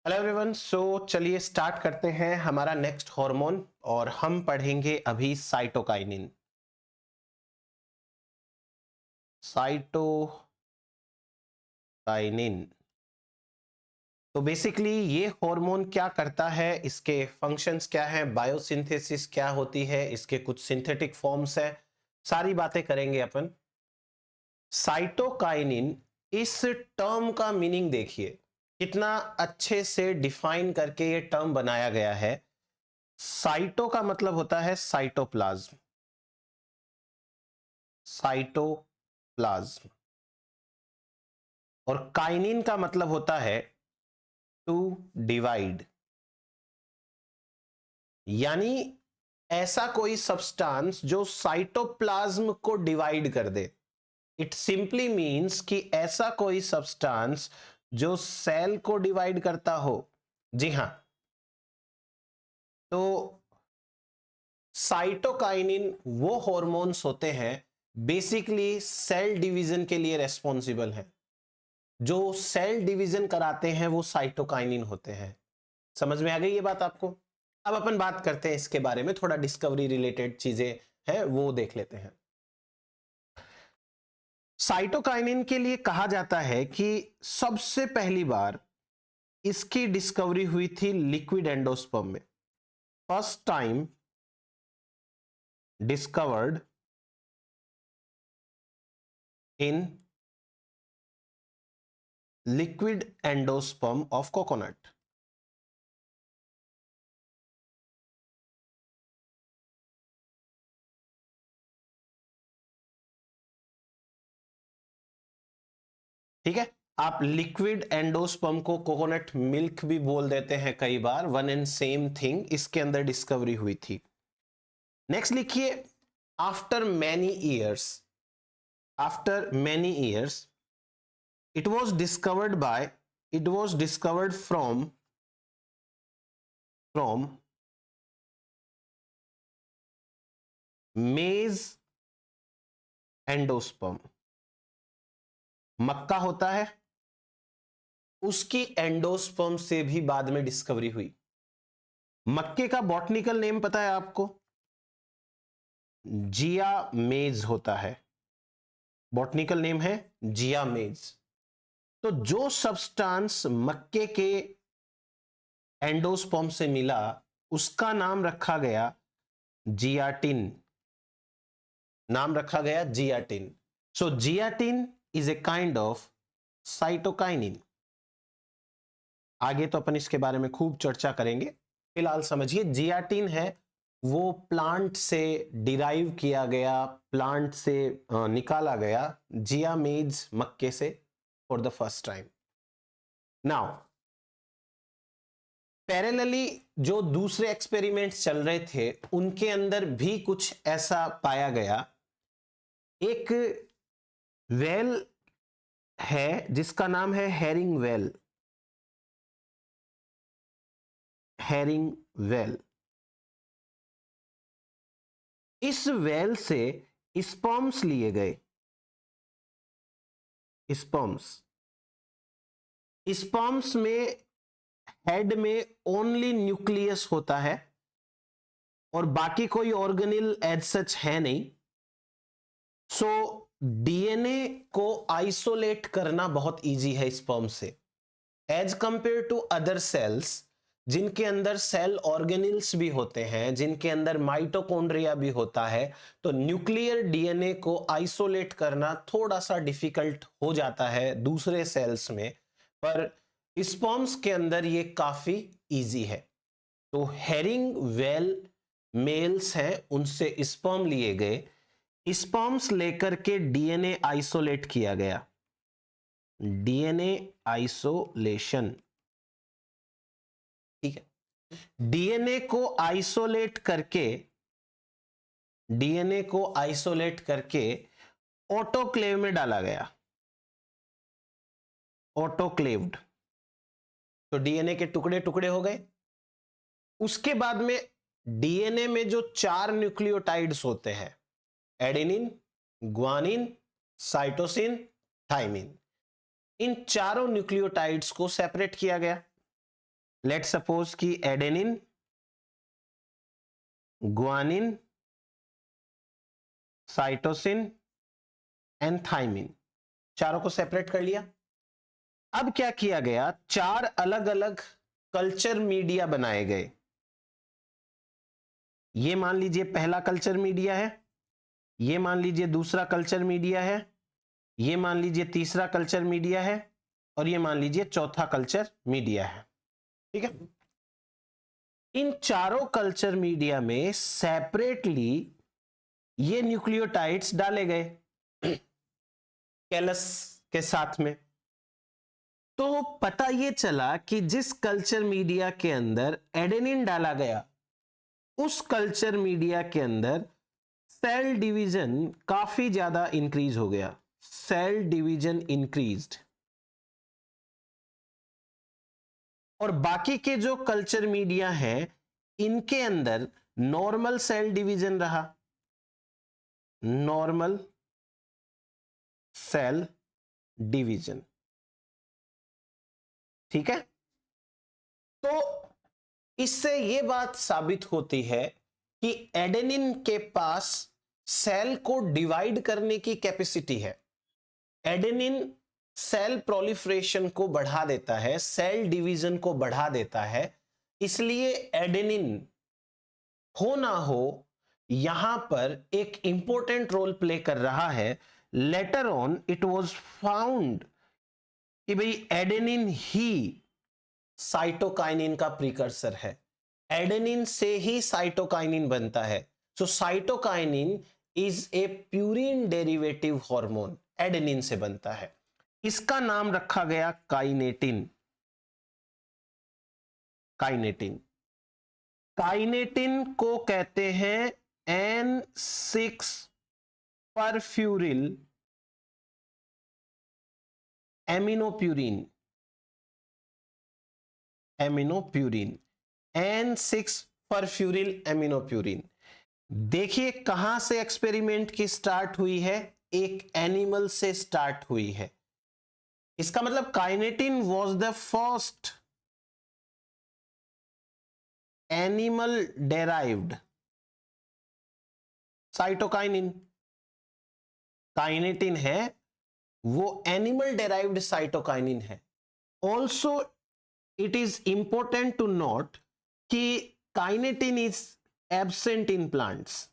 Hello everyone. चलिए start करते हैं हमारा नेक्स्ट हार्मोन और हम पढ़ेंगे अभी साइटोकाइनिन। साइटोकाइनिन तो बेसिकली ये हार्मोन क्या करता है, इसके फंक्शंस क्या हैं, बायोसिंथेसिस क्या होती है, इसके कुछ सिंथेटिक फॉर्म्स है, सारी बातें करेंगे अपन। साइटोकाइनिन, इस टर्म का मीनिंग देखिए कितना अच्छे से डिफाइन करके ये टर्म बनाया गया है। साइटो का मतलब होता है साइटोप्लाज्म। साइटोप्लाज्म और काइनिन का मतलब होता है टू डिवाइड, यानी ऐसा कोई सब्सटेंस जो साइटोप्लाज्म को डिवाइड कर दे। इट सिंपली मींस कि ऐसा कोई सब्सटेंस जो सेल को डिवाइड करता हो। जी हां, तो साइटोकाइनिन वो हॉर्मोन्स होते हैं बेसिकली सेल डिवीजन के लिए रेस्पॉन्सिबल हैं। जो सेल डिवीजन कराते हैं वो साइटोकाइनिन होते हैं। समझ में आ गई ये बात आपको? अब अपन बात करते हैं इसके बारे में, थोड़ा डिस्कवरी रिलेटेड चीजें हैं वो देख लेते हैं। साइटोकाइनिन के लिए कहा जाता है कि सबसे पहली बार इसकी डिस्कवरी हुई थी लिक्विड एंडोस्पर्म में। First time discovered in liquid endosperm of coconut. ठीक है, आप लिक्विड एंडोस्पर्म को कोकोनट मिल्क भी बोल देते हैं कई बार, वन एंड सेम थिंग, इसके अंदर डिस्कवरी हुई थी। नेक्स्ट लिखिए, after many years, after many years it was discovered by it was discovered from मेज एंडोस्पर्म। मक्का होता है, उसकी एंडोस्पर्म से भी बाद में डिस्कवरी हुई। मक्के का बॉटनिकल नेम पता है आपको? जिया मेज होता है, बॉटनिकल नेम है जिया मेज। तो जो सब्सटेंस मक्के के एंडोस्पर्म से मिला उसका नाम रखा गया जियाटिन। नाम रखा गया zeatin. So zeatin is a kind of cytokinin. आगे तो अपन इसके बारे में खूब चर्चा करेंगे, फिलहाल समझिए जियाटिन है वो प्लांट से डिराइव किया गया, प्लांट से निकाला गया जिया मेज मक्के से for the first time. Now parallelly जो दूसरे एक्सपेरिमेंट्स चल रहे थे उनके अंदर भी कुछ ऐसा पाया गया। एक वेल है जिसका नाम है हेरिंग वेल। हेरिंग वेल, इस वेल से स्पर्म्स लिए गए। स्पर्म्स, स्पर्म्स में हेड में ओनली न्यूक्लियस होता है और बाकी कोई ऑर्गेनिल एज सच है नहीं। सो डीएनए को आइसोलेट करना बहुत इजी है स्पर्म से, as compared to other cells जिनके अंदर सेल ऑर्गेनिल्स भी होते हैं, जिनके अंदर माइटोकॉन्ड्रिया भी होता है। तो न्यूक्लियर डीएनए को आइसोलेट करना थोड़ा सा डिफिकल्ट हो जाता है दूसरे सेल्स में, पर स्पर्म्स के अंदर ये काफी इजी है। तो हेरिंग वेल मेल्स हैं, उनसे स्पर्म लिए गए, स्पर्म्स लेकर के डीएनए आइसोलेट किया गया। डीएनए आइसोलेशन, ठीक है। डीएनए को आइसोलेट करके ऑटोक्लेव में डाला गया। ऑटोक्लेव्ड, तो डीएनए के टुकड़े टुकड़े हो गए। उसके बाद में डीएनए में जो 4 न्यूक्लियोटाइड्स होते हैं, एडेनिन, ग्वानिन, साइटोसिन, थाइमिन, इन चारों न्यूक्लियोटाइड्स को सेपरेट किया गया। लेट सपोज कि adenine, guanine, cytosine and thymine, चारों को सेपरेट कर लिया। अब क्या किया गया, 4 अलग अलग कल्चर मीडिया बनाए गए। ये मान लीजिए पहला कल्चर मीडिया है, ये मान लीजिए दूसरा कल्चर मीडिया है, ये मान लीजिए तीसरा कल्चर मीडिया है, और ये मान लीजिए चौथा कल्चर मीडिया है। ठीक है, इन चारों कल्चर मीडिया में सेपरेटली ये न्यूक्लियोटाइड्स डाले गए कैलस के साथ में। तो पता ये चला कि जिस कल्चर मीडिया के अंदर एडेनिन डाला गया, उस कल्चर मीडिया के अंदर सेल डिवीजन काफी ज्यादा इंक्रीज हो गया, सेल डिवीजन इंक्रीज्ड। और बाकी के जो कल्चर मीडिया हैं, इनके अंदर नॉर्मल सेल डिवीजन रहा, नॉर्मल सेल डिवीजन। ठीक है, तो इससे यह बात साबित होती है कि एडेनिन के पास सेल को डिवाइड करने की कैपेसिटी है। एडेनिन सेल प्रोलिफरेशन को बढ़ा देता है, सेल डिवीजन को बढ़ा देता है। इसलिए एडेनिन हो ना हो यहां पर एक इंपॉर्टेंट रोल प्ले कर रहा है। Later on it was found कि भाई एडेनिन ही साइटोकाइनिन का प्रीकर्सर है, एडेनिन से ही साइटोकाइनिन बनता है। So cytokinin is a purine derivative hormone, adenine से बनता है। इसका नाम रखा गया काइनेटिन। काइनेटिन, काइनेटिन को कहते हैं N6 परफ्यूरिल एमिनोप्यूरिन, एमिनोप्यूरिन, N6 परफ्यूरिल एमिनोप्यूरिन। देखिए कहां से एक्सपेरिमेंट की स्टार्ट हुई है, एक एनिमल से स्टार्ट हुई है। इसका मतलब kinetin was the first animal derived cytokinin. Kinetin है वो एनिमल डेराइव्ड साइटोकाइनिन है। Also it is important to note कि kinetin is absent in plants.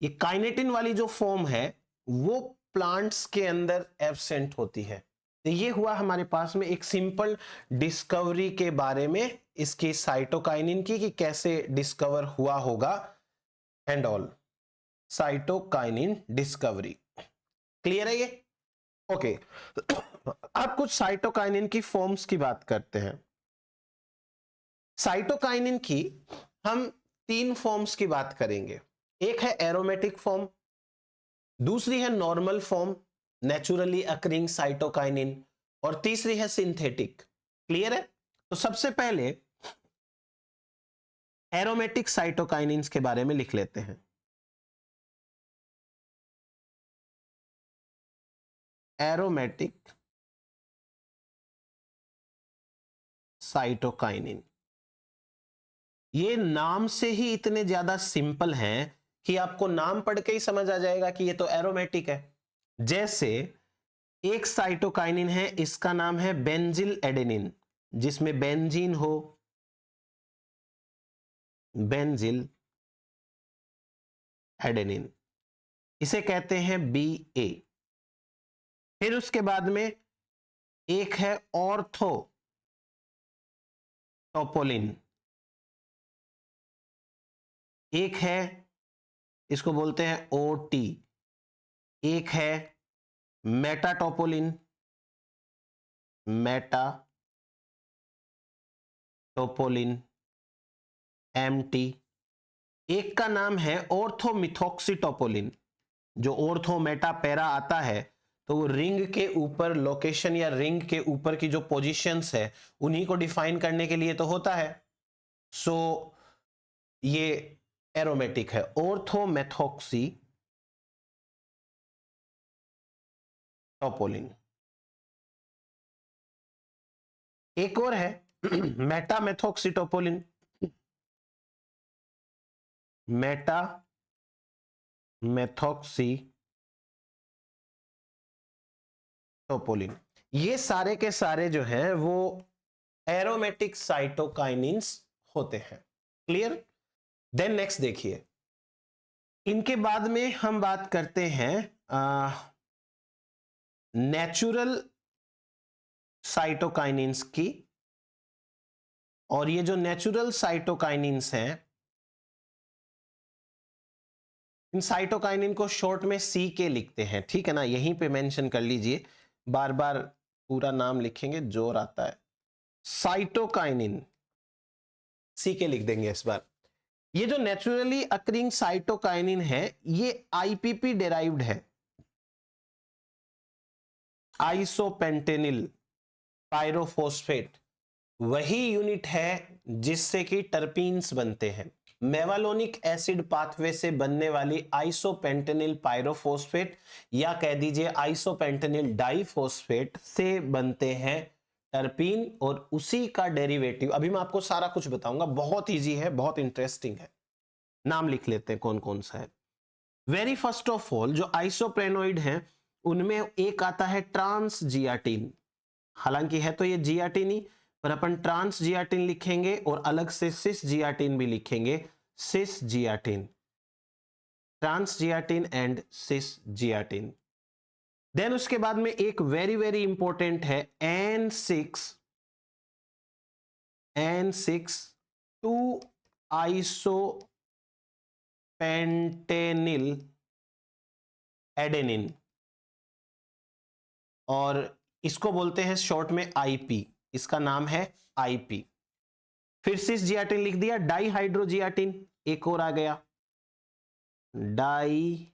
ये काइनेटिन वाली जो फॉर्म है वो प्लांट्स के अंदर एब्सेंट होती है। तो ये हुआ हमारे पास में एक सिंपल डिस्कवरी के बारे में इसकी साइटोकाइनिन की, कि कैसे डिस्कवर हुआ होगा and all. Cytokinin discovery clear है ये? ओके, अब कुछ साइटोकाइनिन की फॉर्म्स की बात करते हैं। साइटोकाइनिन की हम 3 फॉर्म्स की बात करेंगे। एक है एरोमेटिक फॉर्म, दूसरी है normal form naturally occurring cytokinin, और तीसरी है सिंथेटिक। क्लियर है? तो सबसे पहले एरोमेटिक साइटोकाइनिन्स के बारे में लिख लेते हैं। एरोमेटिक साइटोकाइनिन, ये नाम से ही इतने ज्यादा सिंपल हैं कि आपको नाम पढ़ के ही समझ आ जाएगा कि ये तो एरोमेटिक है। जैसे एक साइटोकाइनिन है, इसका नाम है बेंजिल एडेनिन, जिसमें बेंजीन हो, बेंजिल एडेनिन, इसे कहते हैं BA। फिर उसके बाद में एक है ऑर्थो टोपोलिन, एक है इसको बोलते हैं OT, एक है मेटाटोपोलिन, मेटाटोपोलिन MT, एक का नाम है ऑर्थोमिथॉक्सीटोपोलिन। जो ऑर्थो मेटा पैरा आता है तो वो रिंग के ऊपर लोकेशन या रिंग के ऊपर की जो पोजीशंस है उन्हीं को डिफाइन करने के लिए तो होता है। सो ये एरोमेटिक है, ऑर्थोमेथॉक्सी टोपोलिन। एक और है मेटामेथोक्सीटोपोलिन, मेटामेथोक्सीटोपोलिन, ये सारे के सारे जो हैं वो एरोमेटिक साइटोकाइनिन्स होते हैं। क्लियर? देन नेक्स्ट देखिए, इनके बाद में हम बात करते हैं नेचुरल साइटोकाइनिन्स की। और ये जो नेचुरल साइटोकाइनिन्स हैं, इन साइटोकाइनिन को शॉर्ट में सी के लिखते हैं, ठीक है ना, यहीं पे मेंशन कर लीजिए, बार बार पूरा नाम लिखेंगे जोर आता है। साइटोकाइनिन सी के लिख देंगे इस बार। ये जो नेचुरली अकरिंग साइटोकाइनिन है ये आईपीपी डेराइव्ड है, आइसोपेंटेनिल पायरोफॉस्फेट, वही यूनिट है जिससे कि टर्पीन्स बनते हैं। मेवालोनिक एसिड पाथवे से बनने वाली आइसोपेंटेनिल पायरोफॉस्फेट या कह दीजिए आइसोपेंटेनिल डाइफॉस्फेट से बनते हैं टर्पीन, और उसी का डेरिवेटिव अभी मैं आपको सारा कुछ बताऊंगा, बहुत इजी है, बहुत इंटरेस्टिंग है। नाम लिख लेते हैं कौन कौन सा है। वेरी फर्स्ट ऑफ ऑल जो आइसोप्रेनोइड है उनमें एक आता है ट्रांस जियाटिन, हालांकि है तो ये जियाटिन ही, पर अपन ट्रांस जियाटिन लिखेंगे और अलग से सिस जियाटिन भी लिखेंगे, cis zeatin, trans zeatin and cis zeatin. Then उसके बाद में एक वेरी वेरी इंपॉर्टेंट है N6 2 आइसोपेंटेनिल एडेनिन, और इसको बोलते हैं शॉर्ट में आईपी, इसका नाम है आईपी। फिर सिस जियाटिन लिख दिया, डाई हाइड्रोजियाटिन एक और आ गया, डाई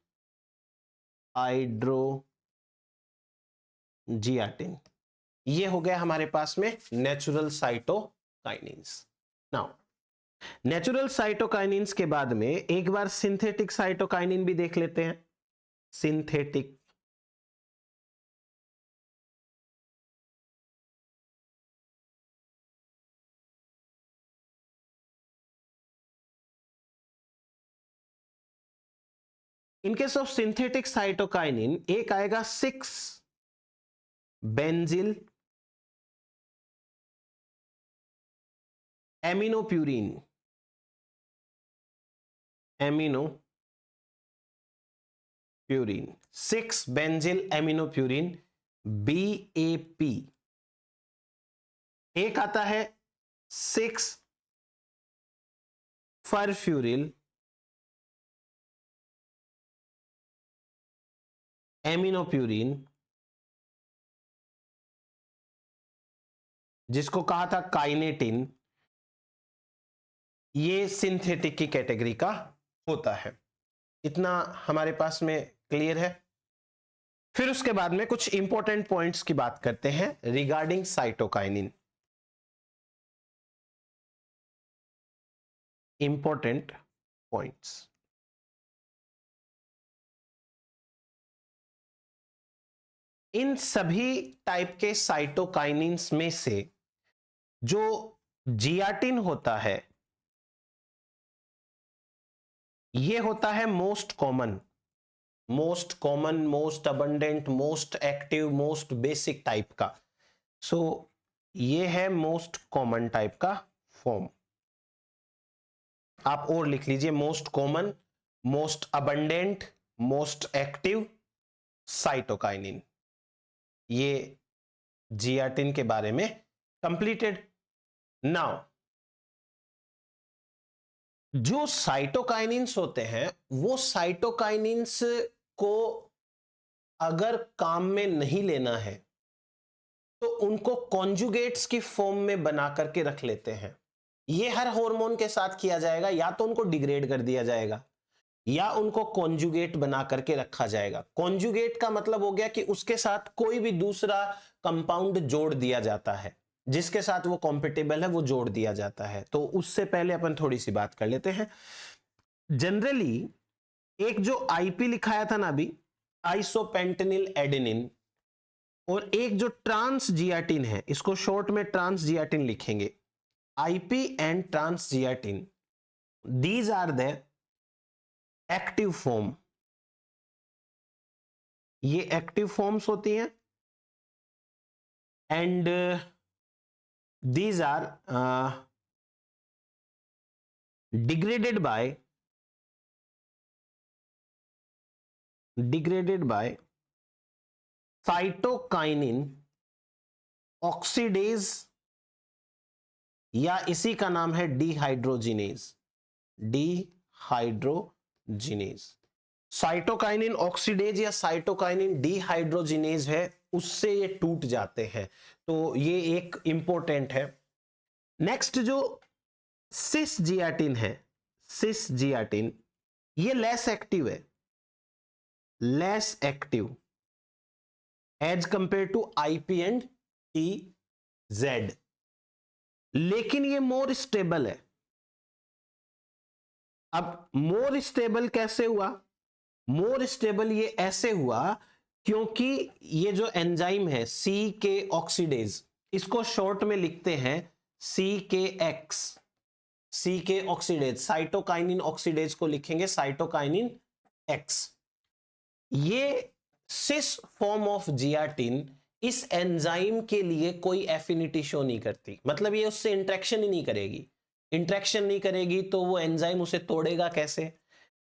हाइड्रोजियाटिन। ये हो गया हमारे पास में natural cytokinins. Now natural cytokinins के बाद में एक बार सिंथेटिक साइटोकाइनिन भी देख लेते हैं। Synthetic, in case of synthetic cytokinin एक आएगा 6 बेंजिल एमिनोप्यूरिन, एमिनोप्यूरिन 6 बेंजिल एमिनोप्यूरिन BAP। एक आता है 6 फरफ्यूरिल एमिनोप्यूरिन, जिसको कहा था काइनेटिन, ये सिंथेटिक की कैटेगरी का होता है। इतना हमारे पास में क्लियर है। फिर उसके बाद में कुछ इंपॉर्टेंट पॉइंट्स की बात करते हैं रिगार्डिंग साइटोकाइनिन। इंपॉर्टेंट पॉइंट्स, इन सभी टाइप के साइटोकाइनिन्स में से जो जियाटिन होता है ये होता है most common, most abundant, most active, most basic type का। सो ये है मोस्ट कॉमन टाइप का फॉर्म। आप और लिख लीजिए, most common, most abundant, most active cytokinin. ये जियाटिन के बारे में कंप्लीटेड। नाउ जो साइटोकाइनिन्स होते हैं वो साइटोकाइनिन्स को अगर काम में नहीं लेना है तो उनको कॉन्जुगेट्स की फॉर्म में बना करके रख लेते हैं। ये हर हार्मोन के साथ किया जाएगा, या तो उनको डिग्रेड कर दिया जाएगा या उनको कॉन्जुगेट बना करके रखा जाएगा। कॉन्जुगेट का मतलब हो गया कि उसके साथ कोई भी दूसरा कंपाउंड जोड़ दिया जाता है, जिसके साथ वो कॉम्पिटेबल है वो जोड़ दिया जाता है। तो उससे पहले अपन थोड़ी सी बात कर लेते हैं। जनरली एक जो आईपी लिखाया था ना अभी, आइसोपेंटेनिल एडेनिन, और एक जो ट्रांसजियाटिन है, इसको शॉर्ट में ट्रांसजियाटिन लिखेंगे, IP and trans zeatin, these are the active form, ये एक्टिव फॉर्म्स होती हैं, and these are degraded by cytokinin oxidase, या इसी का नाम है डिहाइड्रोजिनेज, डिहाइड्रोजिनेज। साइटोकाइनिन ऑक्सीडेज या साइटोकाइनिन डिहाइड्रोजिनेज है, उससे ये टूट जाते हैं, तो ये एक इंपॉर्टेंट है। नेक्स्ट जो सिसजियाटिन है, सिसजियाटिन, ये लेस एक्टिव है, less active as compared to IP and T Z, लेकिन ये मोर स्टेबल है। अब मोर स्टेबल कैसे हुआ? मोर स्टेबल ये ऐसे हुआ क्योंकि ये जो एंजाइम है सी के ऑक्सीडेज, इसको शॉर्ट में लिखते हैं सी के एक्स, सी के ऑक्सीडेज, साइटोकाइनिन ऑक्सीडेज को लिखेंगे साइटोकाइनिन एक्स। ये सिस फॉर्म ऑफ जियाटिन इस एंजाइम के लिए कोई एफिनिटी शो नहीं करती, मतलब ये उससे इंटरेक्शन ही नहीं करेगी, इंटरेक्शन नहीं करेगी तो वो एंजाइम उसे तोड़ेगा कैसे?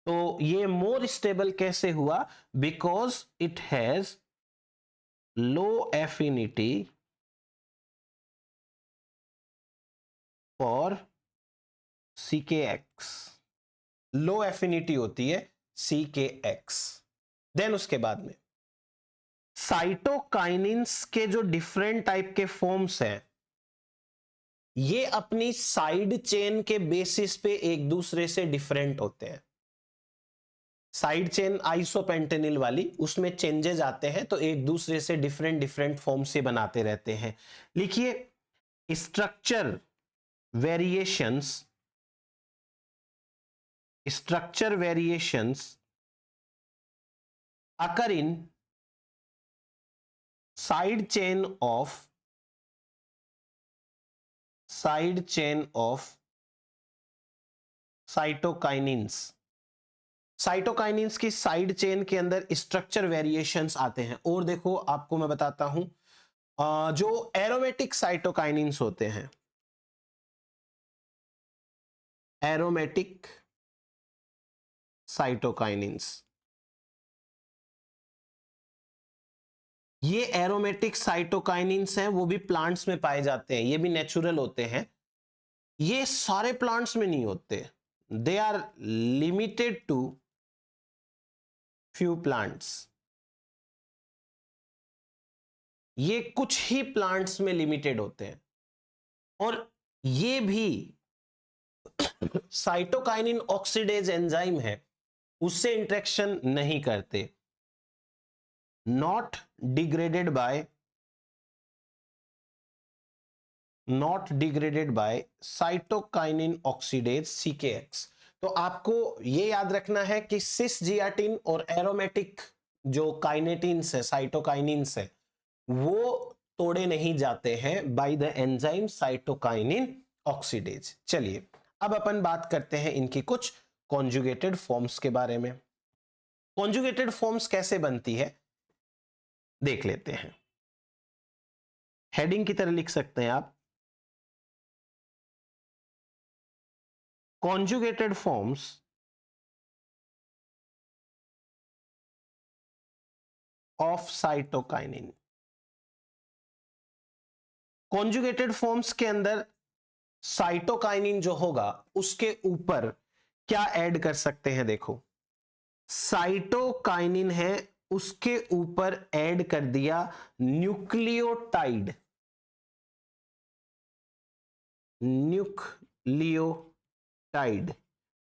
तो ये मोर स्टेबल कैसे हुआ? Because it has low affinity for CKX, low affinity होती है CKX। देन उसके बाद में साइटोकाइनिन्स के जो डिफरेंट टाइप के फॉर्म्स हैं, ये अपनी साइड चेन के बेसिस पे एक दूसरे से डिफरेंट होते हैं। साइड चेन आइसोपेंटेनिल वाली, उसमें चेंजेस आते हैं तो एक दूसरे से डिफरेंट डिफरेंट फॉर्म से बनाते रहते हैं। लिखिए structure variations, structure variations occur in side chain of cytokinins। Cytokinins की साइड चेन के अंदर स्ट्रक्चर वेरिएशंस आते हैं। और देखो आपको मैं बताता हूं, जो एरोमेटिक साइटोकाइनिन्स होते हैं, एरोमेटिक साइटोकाइनिन्स, ये एरोमेटिक साइटोकाइनिन्स हैं, वो भी प्लांट्स में पाए जाते हैं, ये भी नेचुरल होते हैं, ये सारे प्लांट्स में नहीं होते, they are limited to few plants, ये कुछ ही प्लांट्स में लिमिटेड होते हैं। और ये भी साइटोकाइनिन ऑक्सीडेज एंजाइम है, उससे इंटरेक्शन नहीं करते, not degraded by cytokinin oxidase CKX। तो आपको ये याद रखना है कि सिसजियाटिन और एरोमेटिक जो काइनेटिन्स है, साइटोकाइनिन्स है, वो तोड़े नहीं जाते हैं by the enzyme cytokinin oxidase. चलिए अब अपन बात करते हैं इनकी कुछ कॉन्जुगेटेड फॉर्म्स के बारे में। कॉन्जुगेटेड फॉर्म्स कैसे बनती है देख लेते हैं। हेडिंग की तरह लिख सकते हैं आप, conjugated forms of cytokinin. Conjugated forms के अंदर साइटोकाइनिन जो होगा उसके ऊपर क्या ऐड कर सकते हैं? देखो साइटोकाइनिन है, उसके ऊपर ऐड कर दिया न्यूक्लियोटाइड, न्यूक्लियोटाइड,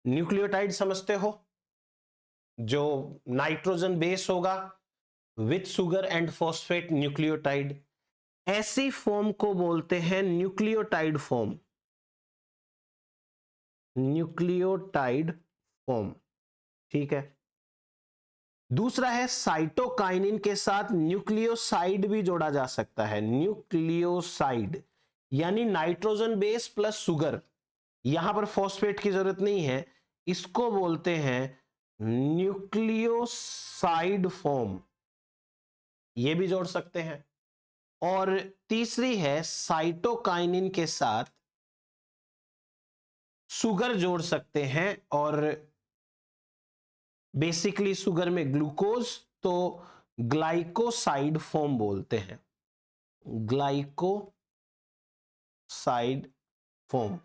न्यूक्लियोटाइड समझते हो, जो नाइट्रोजन बेस होगा with sugar and phosphate, nucleotide, ऐसी फॉर्म को बोलते हैं न्यूक्लियोटाइड फॉर्म, न्यूक्लियोटाइड फॉर्म, ठीक है। दूसरा है साइटोकाइनिन के साथ न्यूक्लियोसाइड भी जोड़ा जा सकता है, न्यूक्लियोसाइड यानी नाइट्रोजन बेस प्लस शुगर, यहां पर फॉस्फेट की जरूरत नहीं है, इसको बोलते हैं न्यूक्लियोसाइड फॉर्म, ये भी जोड़ सकते हैं। और तीसरी है साइटोकाइनिन के साथ शुगर जोड़ सकते हैं, और बेसिकली शुगर में ग्लूकोज, तो ग्लाइकोसाइड फॉर्म बोलते हैं, ग्लाइकोसाइड फॉर्म।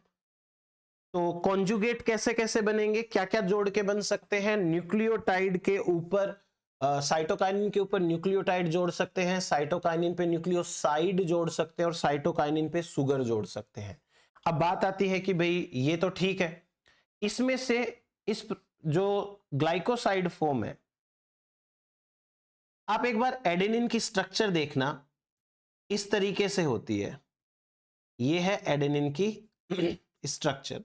तो कॉन्जुगेट कैसे कैसे बनेंगे, क्या क्या जोड़ के बन सकते हैं, न्यूक्लियोटाइड के ऊपर साइटोकाइनिन के ऊपर न्यूक्लियोटाइड जोड़ सकते हैं, साइटोकाइनिन पे न्यूक्लियोसाइड जोड़ सकते हैं, और साइटोकाइनिन पे शुगर जोड़ सकते हैं। अब बात आती है कि भाई ये तो ठीक है, इसमें से इस जो ग्लाइकोसाइड फॉर्म है, आप एक बार एडेनिन की स्ट्रक्चर देखना, इस तरीके से होती है, ये है एडेनिन की स्ट्रक्चर।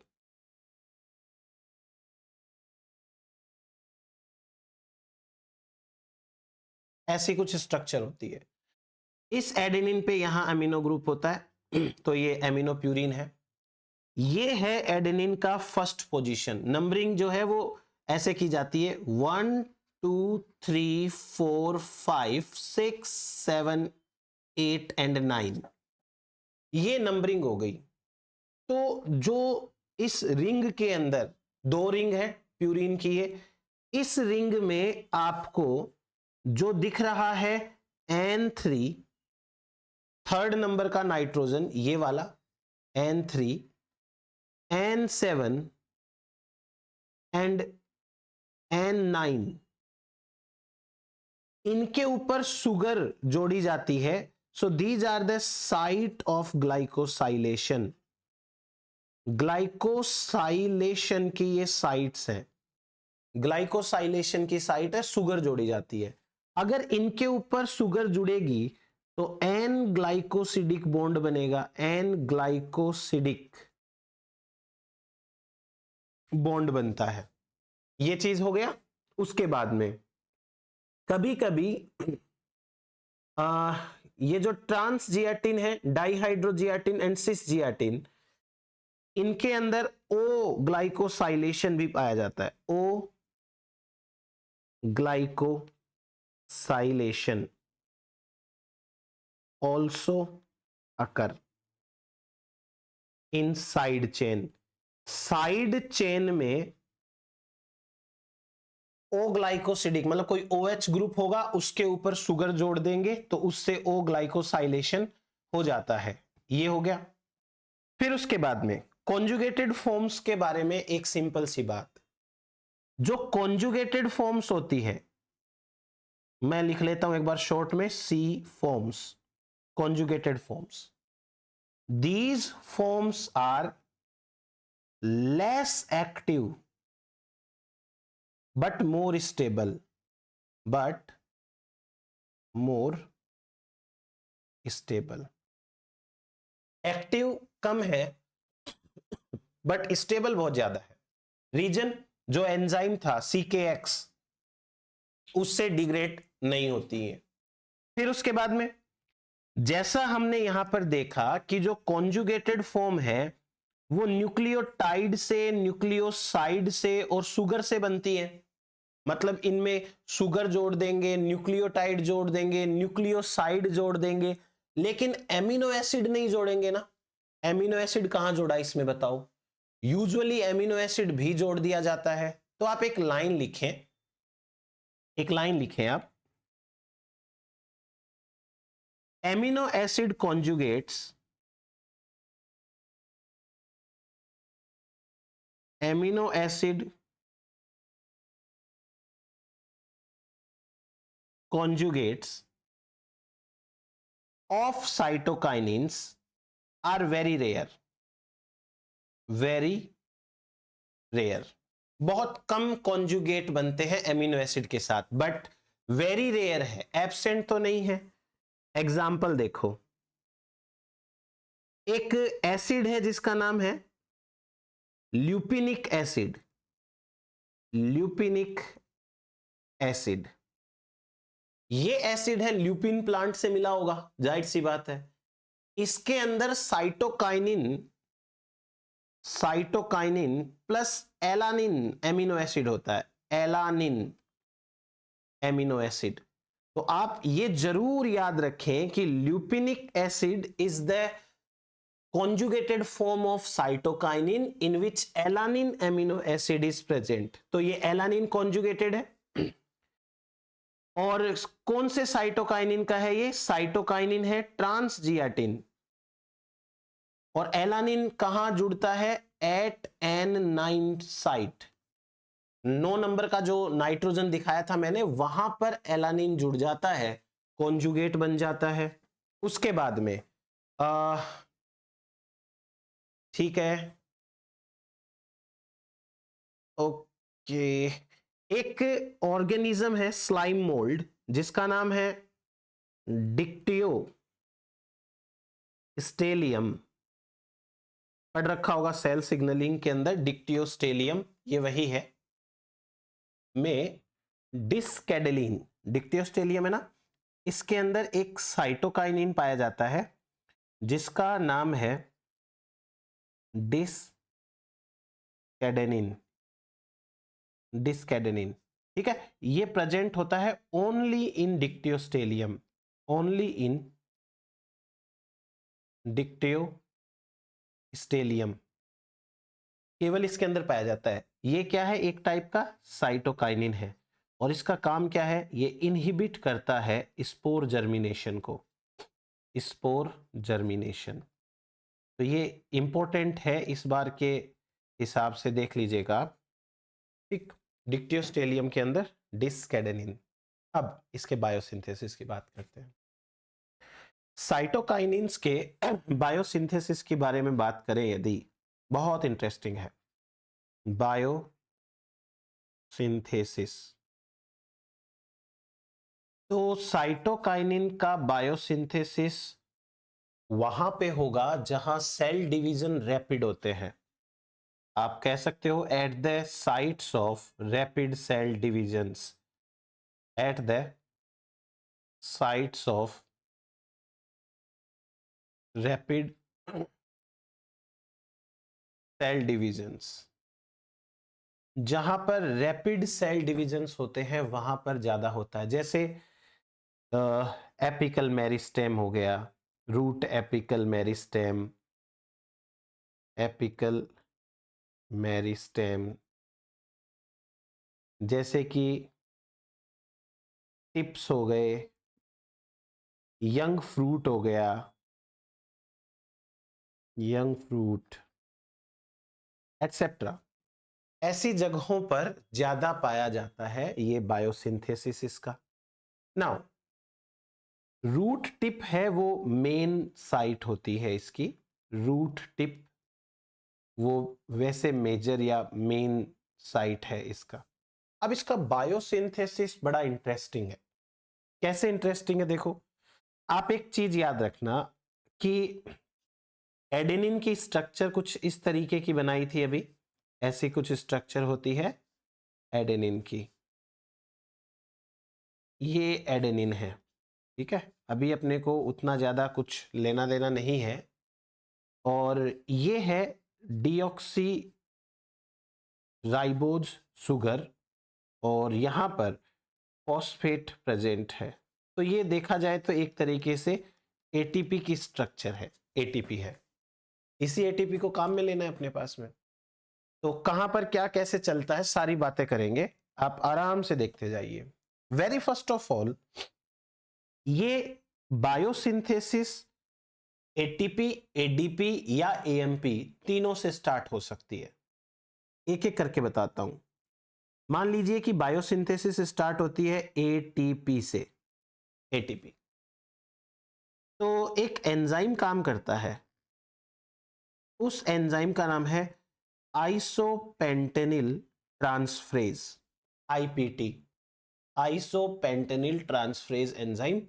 ऐसी कुछ स्ट्रक्चर होती है। इस एडेनिन पे यहां अमीनो ग्रुप होता है, तो ये एमिनो प्यूरिन है। ये है एडेनिन का फर्स्ट पोजीशन। नंबरिंग जो है वो ऐसे की जाती है 1 2 3 4 5 6 7 8 एंड 9, ये नंबरिंग हो गई। तो जो इस रिंग के अंदर, दो रिंग है प्यूरिन की, है इस रिंग में आपको जो दिख रहा है N3, थर्ड नंबर का नाइट्रोजन, ये वाला N3, N7 एंड N9, इनके ऊपर शुगर जोड़ी जाती है। So these are the site of glycosylation. Glycosylation की ये साइट्स हैं, ग्लाइकोसाइलेशन की साइट है, शुगर जोड़ी जाती है। अगर इनके ऊपर शुगर जुड़ेगी तो एन ग्लाइकोसिडिक बॉन्ड बनेगा, एन ग्लाइकोसिडिक बॉन्ड बनता है। ये चीज हो गया। उसके बाद में कभी कभी ये जो ट्रांसजियाटिन है, डाइहाइड्रोजियाटिन एंड सिसजियाटिन, इनके अंदर ओ ग्लाइकोसाइलेशन भी पाया जाता है, O glycosylation also occur in side chain। Side chain में ओ ग्लाइकोसिडिक मतलब कोई OH ग्रुप होगा, उसके ऊपर शुगर जोड़ देंगे तो उससे ओ ग्लाइकोसाइलेशन हो जाता है। ये हो गया। फिर उसके बाद में कॉन्जुगेटेड फॉर्म्स के बारे में एक सिंपल सी बात, जो कॉन्जुगेटेड फॉर्म्स होती है, मैं लिख लेता हूं एक बार शॉर्ट में, सी forms, conjugated forms. These forms are less active but more stable, but more stable। Active कम है बट स्टेबल बहुत ज्यादा है। रीजन, जो एंजाइम था CKX, उससे डिग्रेड नहीं होती है। फिर उसके बाद में जैसा हमने यहां पर देखा कि जो कॉन्जुगेटेड फॉर्म है वो न्यूक्लियोटाइड से, न्यूक्लियोसाइड से और शुगर से बनती है। मतलब इनमें शुगर जोड़ देंगे, न्यूक्लियोटाइड जोड़ देंगे, न्यूक्लियोसाइड जोड़ देंगे, लेकिन एमिनो एसिड नहीं जोड़ेंगे ना। एमिनो एसिड कहां जोड़ा इसमें बताओ? यूजुअली एमिनो एसिड भी जोड़ दिया जाता है। तो आप एक लाइन लिखें, एक लाइन लिखें आप, amino acid conjugates, amino acid conjugates of cytokinins are very rare, very rare। बहुत कम कॉन्जुगेट बनते हैं एमिनो एसिड के साथ, बट वेरी रेयर है, एब्सेंट तो नहीं है। एग्जाम्पल देखो, एक एसिड है जिसका नाम है ल्यूपिनिक एसिड, ल्यूपिनिक एसिड। ये एसिड है ल्यूपिन प्लांट से मिला होगा, जाहिर सी बात है। इसके अंदर cytokinin plus alanine amino acid होता है, एलानिन एमिनो एसिड। तो आप ये जरूर याद रखें कि lupinic acid is the conjugated form of cytokinin in which alanine amino acid is present। तो ये एलानिन conjugated है। और कौन से साइटोकाइनिन का है? ये साइटोकाइनिन है ट्रांसजियाटिन। और एलानिन कहां जुड़ता है? Eight N9 site. 9 नंबर का जो नाइट्रोजन दिखाया था मैंने, वहां पर एलानिन जुड़ जाता है, कॉन्जुगेट बन जाता है। उसके बाद में ठीक है, ओके। एक ऑर्गेनिज्म है स्लाइम मोल्ड, जिसका नाम है डिक्टियो स्टेलियम। पढ़ रखा होगा सेल सिग्नलिंग के अंदर, डिक्टियोस्टेलियम ये वही है। में डिस्कैडेलिन, डिक्टियोस्टेलियम है ना, इसके अंदर एक साइटोकाइनिन पाया जाता है जिसका नाम है डिस्कैडेनिन। डिस्कैडेनिन, ठीक है। ये प्रेजेंट होता है ओनली इन डिक्टियोस्टेलियम, ओनली इन डिक्टियोस्टेलियम, केवल इसके अंदर पाया जाता है। ये क्या है? एक टाइप का साइटोकाइनिन है। और इसका काम क्या है? ये इनहिबिट करता है स्पोर जर्मिनेशन को, स्पोर जर्मिनेशन। तो ये इंपॉर्टेंट है, इस बार के हिसाब से देख लीजिएगा। ठीक, डिक्टियोस्टेलियम के अंदर डिस्कैडेनिन। अब इसके बायोसिंथेसिस की बात करते हैं। साइटोकाइनिन्स के बायोसिंथेसिस के बारे में बात करें यदि, बहुत इंटरेस्टिंग है बायोसिंथेसिस। तो साइटोकाइनिन का बायोसिंथेसिस वहां पे होगा जहां सेल डिवीजन रैपिड होते हैं। आप कह सकते हो at the sites of rapid cell divisions, at the sites of rapid cell divisions. जहां पर रैपिड सेल डिविजन्स होते हैं वहां पर ज्यादा होता है। जैसे एपिकल मेरिस्टेम हो गया, root apical meristem, apical meristem, जैसे कि टिप्स हो गए, यंग फ्रूट हो गया, यंग फ्रूट एटसेट्रा। ऐसी जगहों पर ज्यादा पाया जाता है ये बायोसिंथेसिस इसका। नाउ रूट टिप है वो मेन साइट होती है इसकी, रूट टिप वो वैसे मेजर या मेन साइट है इसका। अब इसका बायोसिंथेसिस बड़ा इंटरेस्टिंग है। कैसे इंटरेस्टिंग है? देखो, आप एक चीज याद रखना कि एडेनिन की स्ट्रक्चर कुछ इस तरीके की बनाई थी अभी, ऐसी कुछ स्ट्रक्चर होती है एडेनिन की। ये एडेनिन है, ठीक है। अभी अपने को उतना ज्यादा कुछ लेना देना नहीं है। और ये है डीऑक्सी राइबोज सुगर, और यहां पर फॉस्फेट प्रेजेंट है। तो ये देखा जाए तो एक तरीके से एटीपी की स्ट्रक्चर है, एटीपी है। इसी एटीपी को काम में लेना है अपने पास में। तो कहां पर क्या कैसे चलता है सारी बातें करेंगे, आप आराम से देखते जाइए। वेरी फर्स्ट ऑफ ऑल, ये बायोसिंथेसिस एटीपी, एडीपी या एएमपी तीनों से स्टार्ट हो सकती है। एक एक करके बताता हूं। मान लीजिए कि बायोसिंथेसिस स्टार्ट होती है एटीपी से, एटीपी। तो एक एंजाइम काम करता है, उस एंजाइम का नाम है आइसोपेंटेनिल ट्रांसफ्रेज, आईपीटी, आइसोपेंटेनिल ट्रांसफ्रेज एंजाइम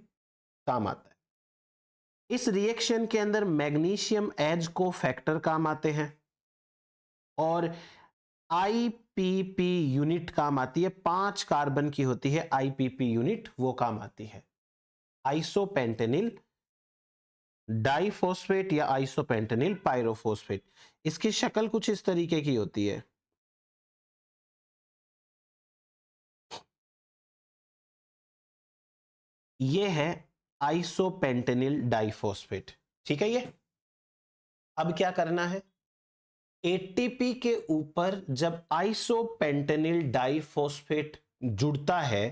काम आता है। इस रिएक्शन के अंदर मैग्नीशियम एज को फैक्टर काम आते हैं। और आईपीपी यूनिट काम आती है, 5 कार्बन की होती है आईपीपी यूनिट, वो काम आती है। आइसोपेंटेनिल डाइफॉस्फेट या आइसोपेंटेनिल पायरोफॉस्फेट, इसकी शक्ल कुछ इस तरीके की होती है। ये है आइसोपेंटेनिल डाइफॉस्फेट, ठीक है। ये अब क्या करना है, एटीपी के ऊपर जब आइसोपेंटेनिल डाइफॉस्फेट जुड़ता है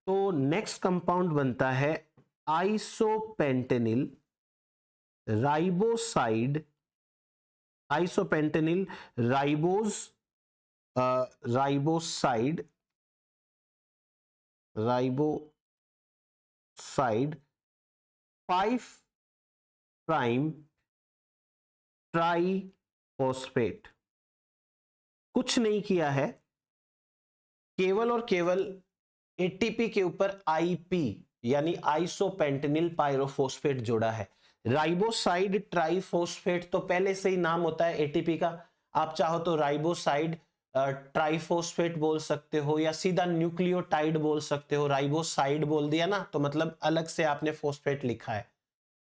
तो नेक्स्ट कंपाउंड बनता है आइसोपेंटेनिल राइबोसाइड, आइसोपेंटेनिल राइबोसाइड, राइबोसाइड 5 प्राइम ट्राइफॉस्फेट। कुछ नहीं किया है, केवल और केवल एटीपी के ऊपर आईपी यानी आइसोपेंटेनिल पायरोफॉस्फेट जोड़ा है। राइबोसाइड ट्राइफॉस्फेट तो पहले से ही नाम होता है एटीपी का, आप चाहो तो राइबोसाइड ट्राइफॉस्फेट बोल सकते हो या सीधा न्यूक्लियोटाइड बोल सकते हो। राइबोसाइड बोल दिया ना तो मतलब अलग से आपने फॉस्फेट लिखा है।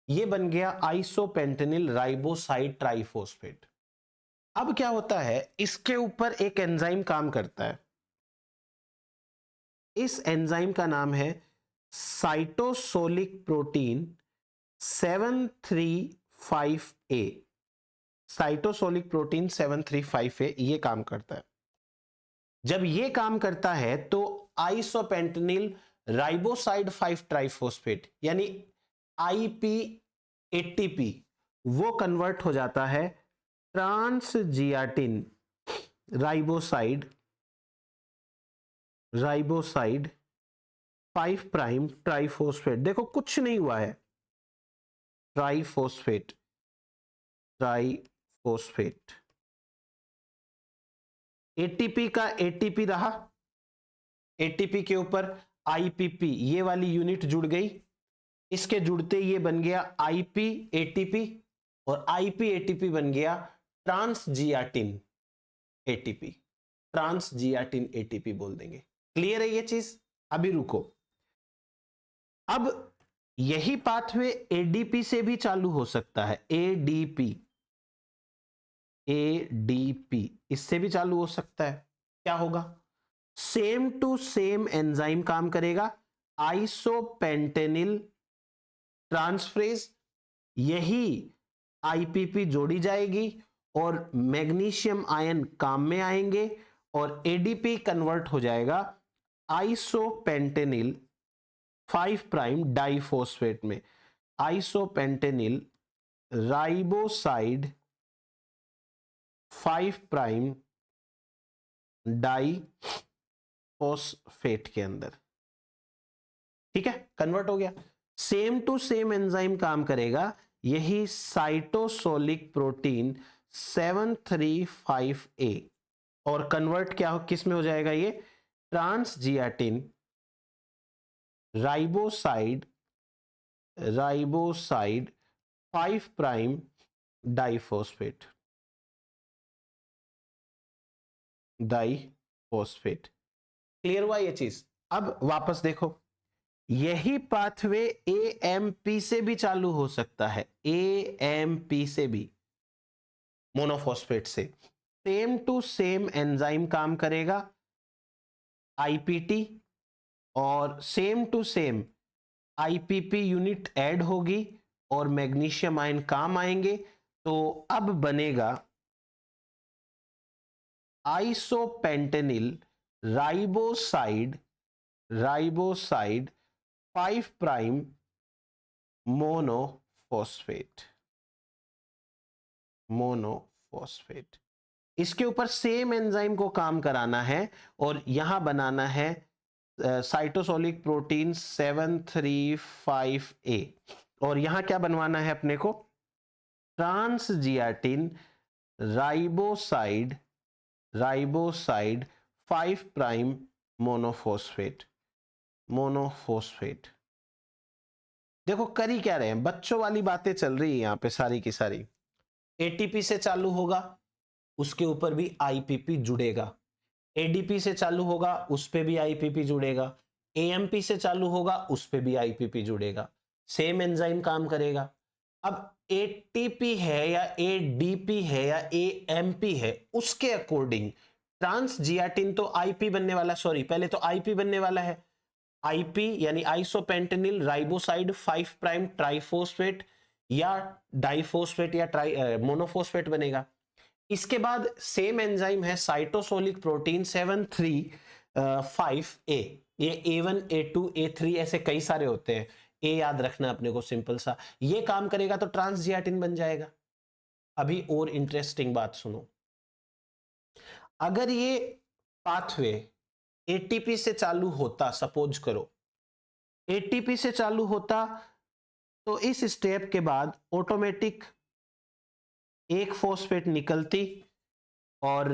ये बन गया आइसोपेंटेनिल राइबोसाइड ट्राइफॉस्फेट। अब क्या होता है, इसके ऊपर एक एंजाइम काम करता है, इस एंजाइम का नाम है cytosolic protein 735A। Cytosolic protein 735A ये काम करता है। जब ये काम करता है तो आइसोपेंटेनिल राइबोसाइड 5 ट्राइफॉस्फेट यानी आईपी एटीपी वो कन्वर्ट हो जाता है ट्रांसजियाटिन राइबोसाइड 5 प्राइम ट्राइफॉस्फेट। देखो कुछ नहीं हुआ है, ट्राइफॉस्फेट एटीपी का एटीपी रहा, एटीपी के ऊपर आईपीपी ये वाली यूनिट जुड़ गई, इसके जुड़ते ये बन गया आईपी एटीपी और आईपी एटीपी बन गया ट्रांसजियाटिन एटीपी, ट्रांसजियाटिन एटीपी बोल देंगे। क्लियर है ये चीज? अभी रुको, अब यही पाथवे एडीपी से भी चालू हो सकता है। एडीपी इससे भी चालू हो सकता है। क्या होगा, सेम टू सेम एंजाइम काम करेगा, आइसोपेंटेनिल ट्रांसफरेज, यही आईपीपी जोड़ी जाएगी और मैग्नीशियम आयन काम में आएंगे और एडीपी कन्वर्ट हो जाएगा आइसोपेंटेनिल 5 प्राइम डाइफॉस्फेट में, आइसोपेंटेनिल राइबोसाइड 5 प्राइम डाइफॉस्फेट के अंदर। ठीक है, कन्वर्ट हो गया। सेम टू सेम एंजाइम काम करेगा, यही साइटोसोलिक प्रोटीन 735A और कन्वर्ट क्या हो, किस में हो जाएगा ये, ट्रांसजियाटिन राइबोसाइड 5 प्राइम डाइफॉस्फेट क्लियर हुआ ये चीज? अब वापस देखो, यही पाथवे एएमपी से भी चालू हो सकता है, एएमपी से भी, मोनोफॉस्फेट से सेम टू सेम एंजाइम काम करेगा आईपीटी और same to same IPP unit add होगी और मैग्नीशियम आयन काम आएंगे, तो अब बनेगा आइसोपेंटेनिल राइबोसाइड 5 प्राइम मोनोफॉस्फेट। इसके ऊपर सेम एंजाइम को काम कराना है और यहां बनाना है साइटोसोलिक प्रोटीन 735A और यहां क्या बनवाना है अपने को, ट्रांसजियाटिन राइबोसाइड 5 प्राइम मोनोफॉस्फेट। देखो कर ही क्या रहे हैं, बच्चों वाली बातें चल रही है यहां पे सारी की सारी। एटीपी से चालू होगा, उसके ऊपर भी आईपीपी जुड़ेगा। एडीपी से चालू होगा, उस पे भी आईपीपी जुड़ेगा। एएमपी से चालू होगा, उस पे भी आईपीपी जुड़ेगा। सेम एंजाइम काम करेगा। अब एटीपी है या एडीपी है या एएमपी है, उसके अकॉर्डिंग ट्रांसजियाटिन तो आईपी बनने वाला, सॉरी पहले तो आईपी बनने वाला है। आईपी यानी आइसोपेंटेनिल राइबोसाइड 5 प्राइम ट्राइफोस्फेट या डाइफोस्फेट या मोनोफोस्फेट बनेगा। इसके बाद सेम एंजाइम है साइटोसोलिक प्रोटीन 735A। ये A1 A2 A3 ऐसे कई सारे होते हैं, ए याद रखना अपने को सिंपल सा। ये काम करेगा तो ट्रांसजियाटिन बन जाएगा। अभी और इंटरेस्टिंग बात सुनो, अगर ये पाथवे एटीपी से चालू होता, सपोज करो एटीपी से चालू होता, तो इस स्टेप के बाद ऑटोमेटिक एक फॉस्फेट निकलती और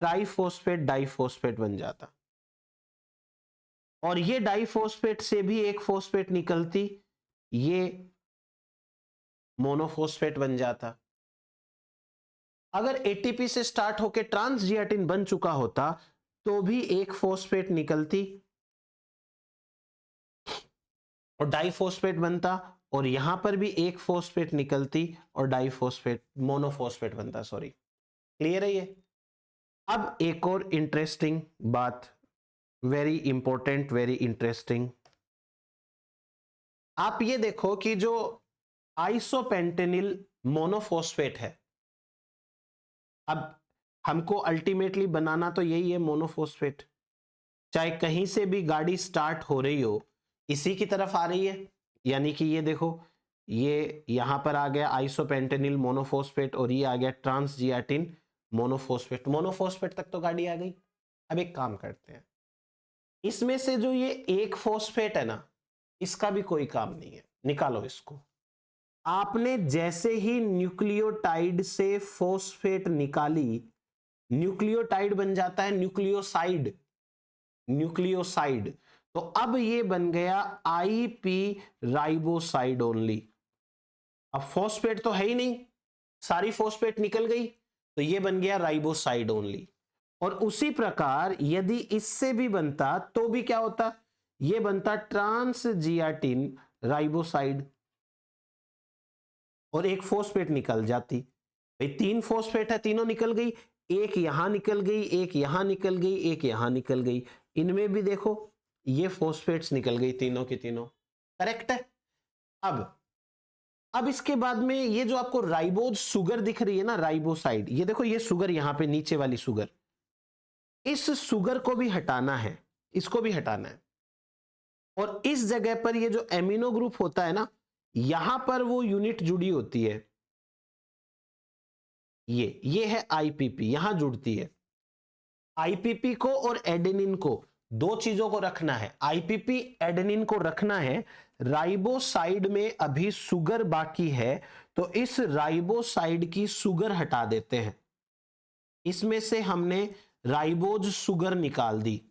ट्राइफॉस्फेट डाइफॉस्फेट बन जाता, और ये डाइफॉस्फेट से भी एक फॉस्फेट निकलती, ये मोनोफॉस्फेट बन जाता। अगर एटीपी से स्टार्ट होकर ट्रांसजियाटिन बन चुका होता तो भी एक फॉस्फेट निकलती और डाइफॉस्फेट बनता, और यहां पर भी एक फॉस्फेट निकलती और डाइफॉस्फेट मोनोफॉस्फेट बनता। सॉरी, क्लियर है ये? अब एक और इंटरेस्टिंग बात, वेरी इंपॉर्टेंट, वेरी इंटरेस्टिंग। आप ये देखो कि जो आइसोपेंटेनिल मोनोफॉस्फेट है, अब हमको अल्टीमेटली बनाना तो यही है मोनोफॉस्फेट। चाहे कहीं से भी गाड़ी स्टार्ट हो रही हो, इसी की तरफ आ रही है। यानी कि ये देखो, ये यहां पर आ गया आइसोपेंटेनिल मोनोफॉस्फेट और ये आ गया ट्रांसजियाटिन मोनोफॉस्फेट। मोनोफॉस्फेट तक तो गाड़ी आ गई। अब एक काम करते हैं, इसमें से जो ये एक फॉस्फेट है ना, इसका भी कोई काम नहीं है, निकालो इसको। आपने जैसे ही न्यूक्लियोटाइड से फॉस्फेट निकाली, न्यूक्लियोटाइड बन जाता है न्यूक्लियोसाइड, न्यूक्लियोसाइड। तो अब ये बन गया आईपी राइबोसाइड ओनली। अब फॉस्फेट तो है ही नहीं, सारी फॉस्फेट निकल गई, तो ये बन गया राइबोसाइड ओनली। और उसी प्रकार यदि इससे भी बनता तो भी क्या होता, ये बनता ट्रांसजियाटिन राइबोसाइड और एक फॉस्फेट निकल जाती। भाई 3 फॉस्फेट है, तीनों निकल गई, एक यहां निकल गई, एक यहां निकल गई, एक यहां निकल गई। इनमें भी देखो ये फॉस्फेट्स निकल गई, तीनों की तीनों। करेक्ट है? अब इसके बाद में ये जो आपको राइबोज शुगर दिख रही है ना, राइबोसाइड, ये देखो ये शुगर यहां पे नीचे वाली शुगर, इस शुगर को भी हटाना है, इसको भी हटाना है। और इस जगह पर ये जो एमिनो ग्रुप होता है ना, यहां पर वो यूनिट जुड़ी होती है, ये है आईपीपी, यहां जुड़ती है। आईपीपी को और एडेनिन को, दो चीजों को रखना है, आईपीपी एडेनिन को रखना है। राइबोसाइड में अभी शुगर बाकी है, तो इस राइबोसाइड की शुगर हटा देते हैं। इसमें से हमने राइबोज शुगर निकाल दी,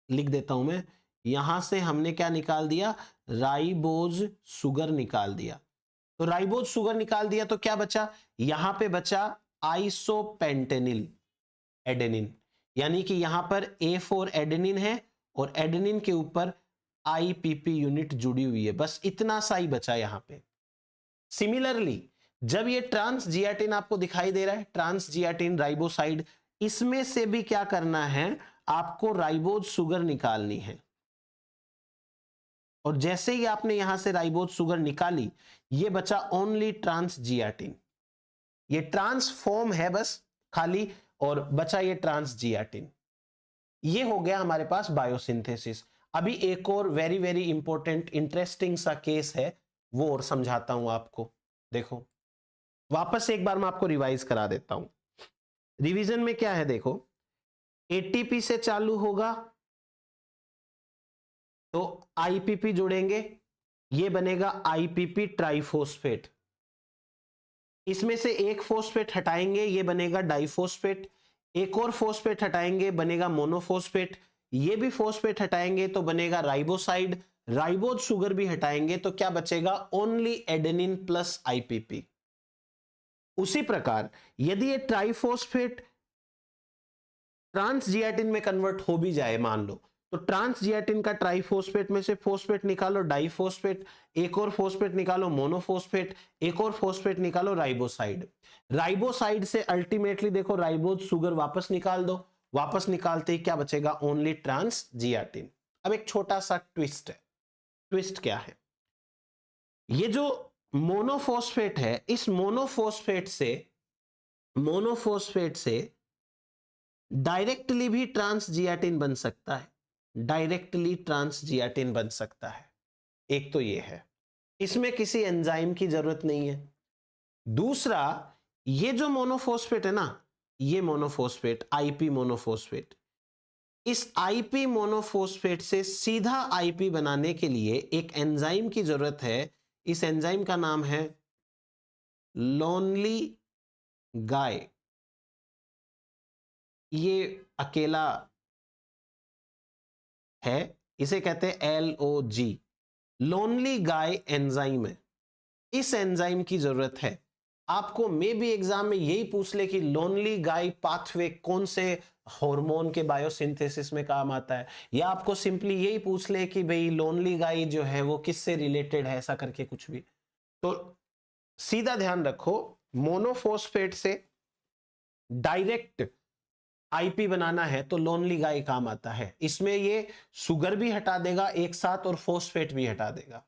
लिख देता हूं मैं, यहां से हमने क्या निकाल दिया, राइबोज शुगर निकाल दिया। तो राइबोज शुगर निकाल दिया तो क्या बचा, यहां पे बचा आइसोपेंटेनिल एडेनिन, यानी कि यहां पर A4 एडेनिन है और एडेनिन के ऊपर आईपीपी यूनिट जुड़ी हुई है, बस इतना सा ही बचा यहां पे। सिमिलरली जब ये ट्रांसजियाटिन आपको दिखाई दे रहा है, ट्रांसजियाटिन राइबोसाइड, इसमें से भी क्या करना है, आपको राइबोज शुगर निकालनी है। और जैसे ही आपने यहां से राइबोज शुगर निकाली, ये बचा ओनली ट्रांसजियाटिन, ये ट्रांसफॉर्म है बस खाली, और बचा ये ट्रांसजियाटिन। ये हो गया हमारे पास बायोसिंथेसिस। अभी एक और वेरी वेरी इंपॉर्टेंट इंटरेस्टिंग सा केस है, वो और समझाता हूं आपको। देखो वापस एक बार मैं आपको रिवाइज करा देता हूं। रिवीजन में क्या है, देखो एटीपी से चालू होगा तो आईपीपी जोड़ेंगे, ये बनेगा आईपीपी ट्राइफॉस्फेट। इसमें से एक फॉस्फेट हटाएंगे, ये बनेगा डाइफॉस्फेट। एक और फॉस्फेट हटाएंगे, बनेगा मोनोफॉस्फेट। ये भी फॉस्फेट हटाएंगे तो बनेगा राइबोसाइड। राइबोज शुगर भी हटाएंगे तो क्या बचेगा, ओनली एडेनिन प्लस आईपीपी। उसी प्रकार यदि ये ट्राइफॉस्फेट ट्रांसजियाटिन में कन्वर्ट हो भी जाए मान लो, तो ट्रांसजियाटिन का ट्राइफॉस्फेट में से फोस्फेट निकालो डाइफॉस्फेट, एक और फोस्फेट निकालो मोनोफॉस्फेट, एक और फोस्फेट निकालो राइबोसाइड। राइबोसाइड से अल्टीमेटली देखो राइबोज शुगर वापस निकाल दो, वापस निकालते ही क्या बचेगा? ओनली ट्रांसजियाटिन। अब एक छोटा सा ट्विस्ट है। ट्विस्ट क्या है? ये जो मोनोफॉस्फेट है, इस मोनोफॉस्फेट से डायरेक्टली भी ट्रांसजियाटिन बन सकता है, डायरेक्टली ट्रांसजियाटिन बन सकता है। एक तो ये है, इसमें किसी एंजाइम की जरूरत नहीं है। दूसरा, ये जो मोनोफॉस्फेट है ना, ये मोनोफॉस्फेट आईपी मोनोफॉस्फेट, इस आईपी मोनोफॉस्फेट से सीधा आईपी बनाने के लिए एक एंजाइम की जरूरत है। इस एंजाइम का नाम है लोनली गाय। ये अकेला है, इसे कहते हैं LOG, लोनली गाय एंजाइम है। इस एंजाइम की जरूरत है आपको। मे भी एग्जाम में यही पूछ ले कि लोनली गाय पाथवे कौन से हार्मोन के बायोसिंथेसिस में काम आता है, या आपको सिंपली यही पूछ ले कि भाई लोनली गाय जो है वो किससे रिलेटेड है, ऐसा करके कुछ भी। तो सीधा ध्यान रखो, मोनोफॉस्फेट से डायरेक्ट आईपी बनाना है तो लोनली गाय काम आता है। इसमें ये शुगर भी हटा देगा एक साथ और फॉस्फेट भी हटा देगा।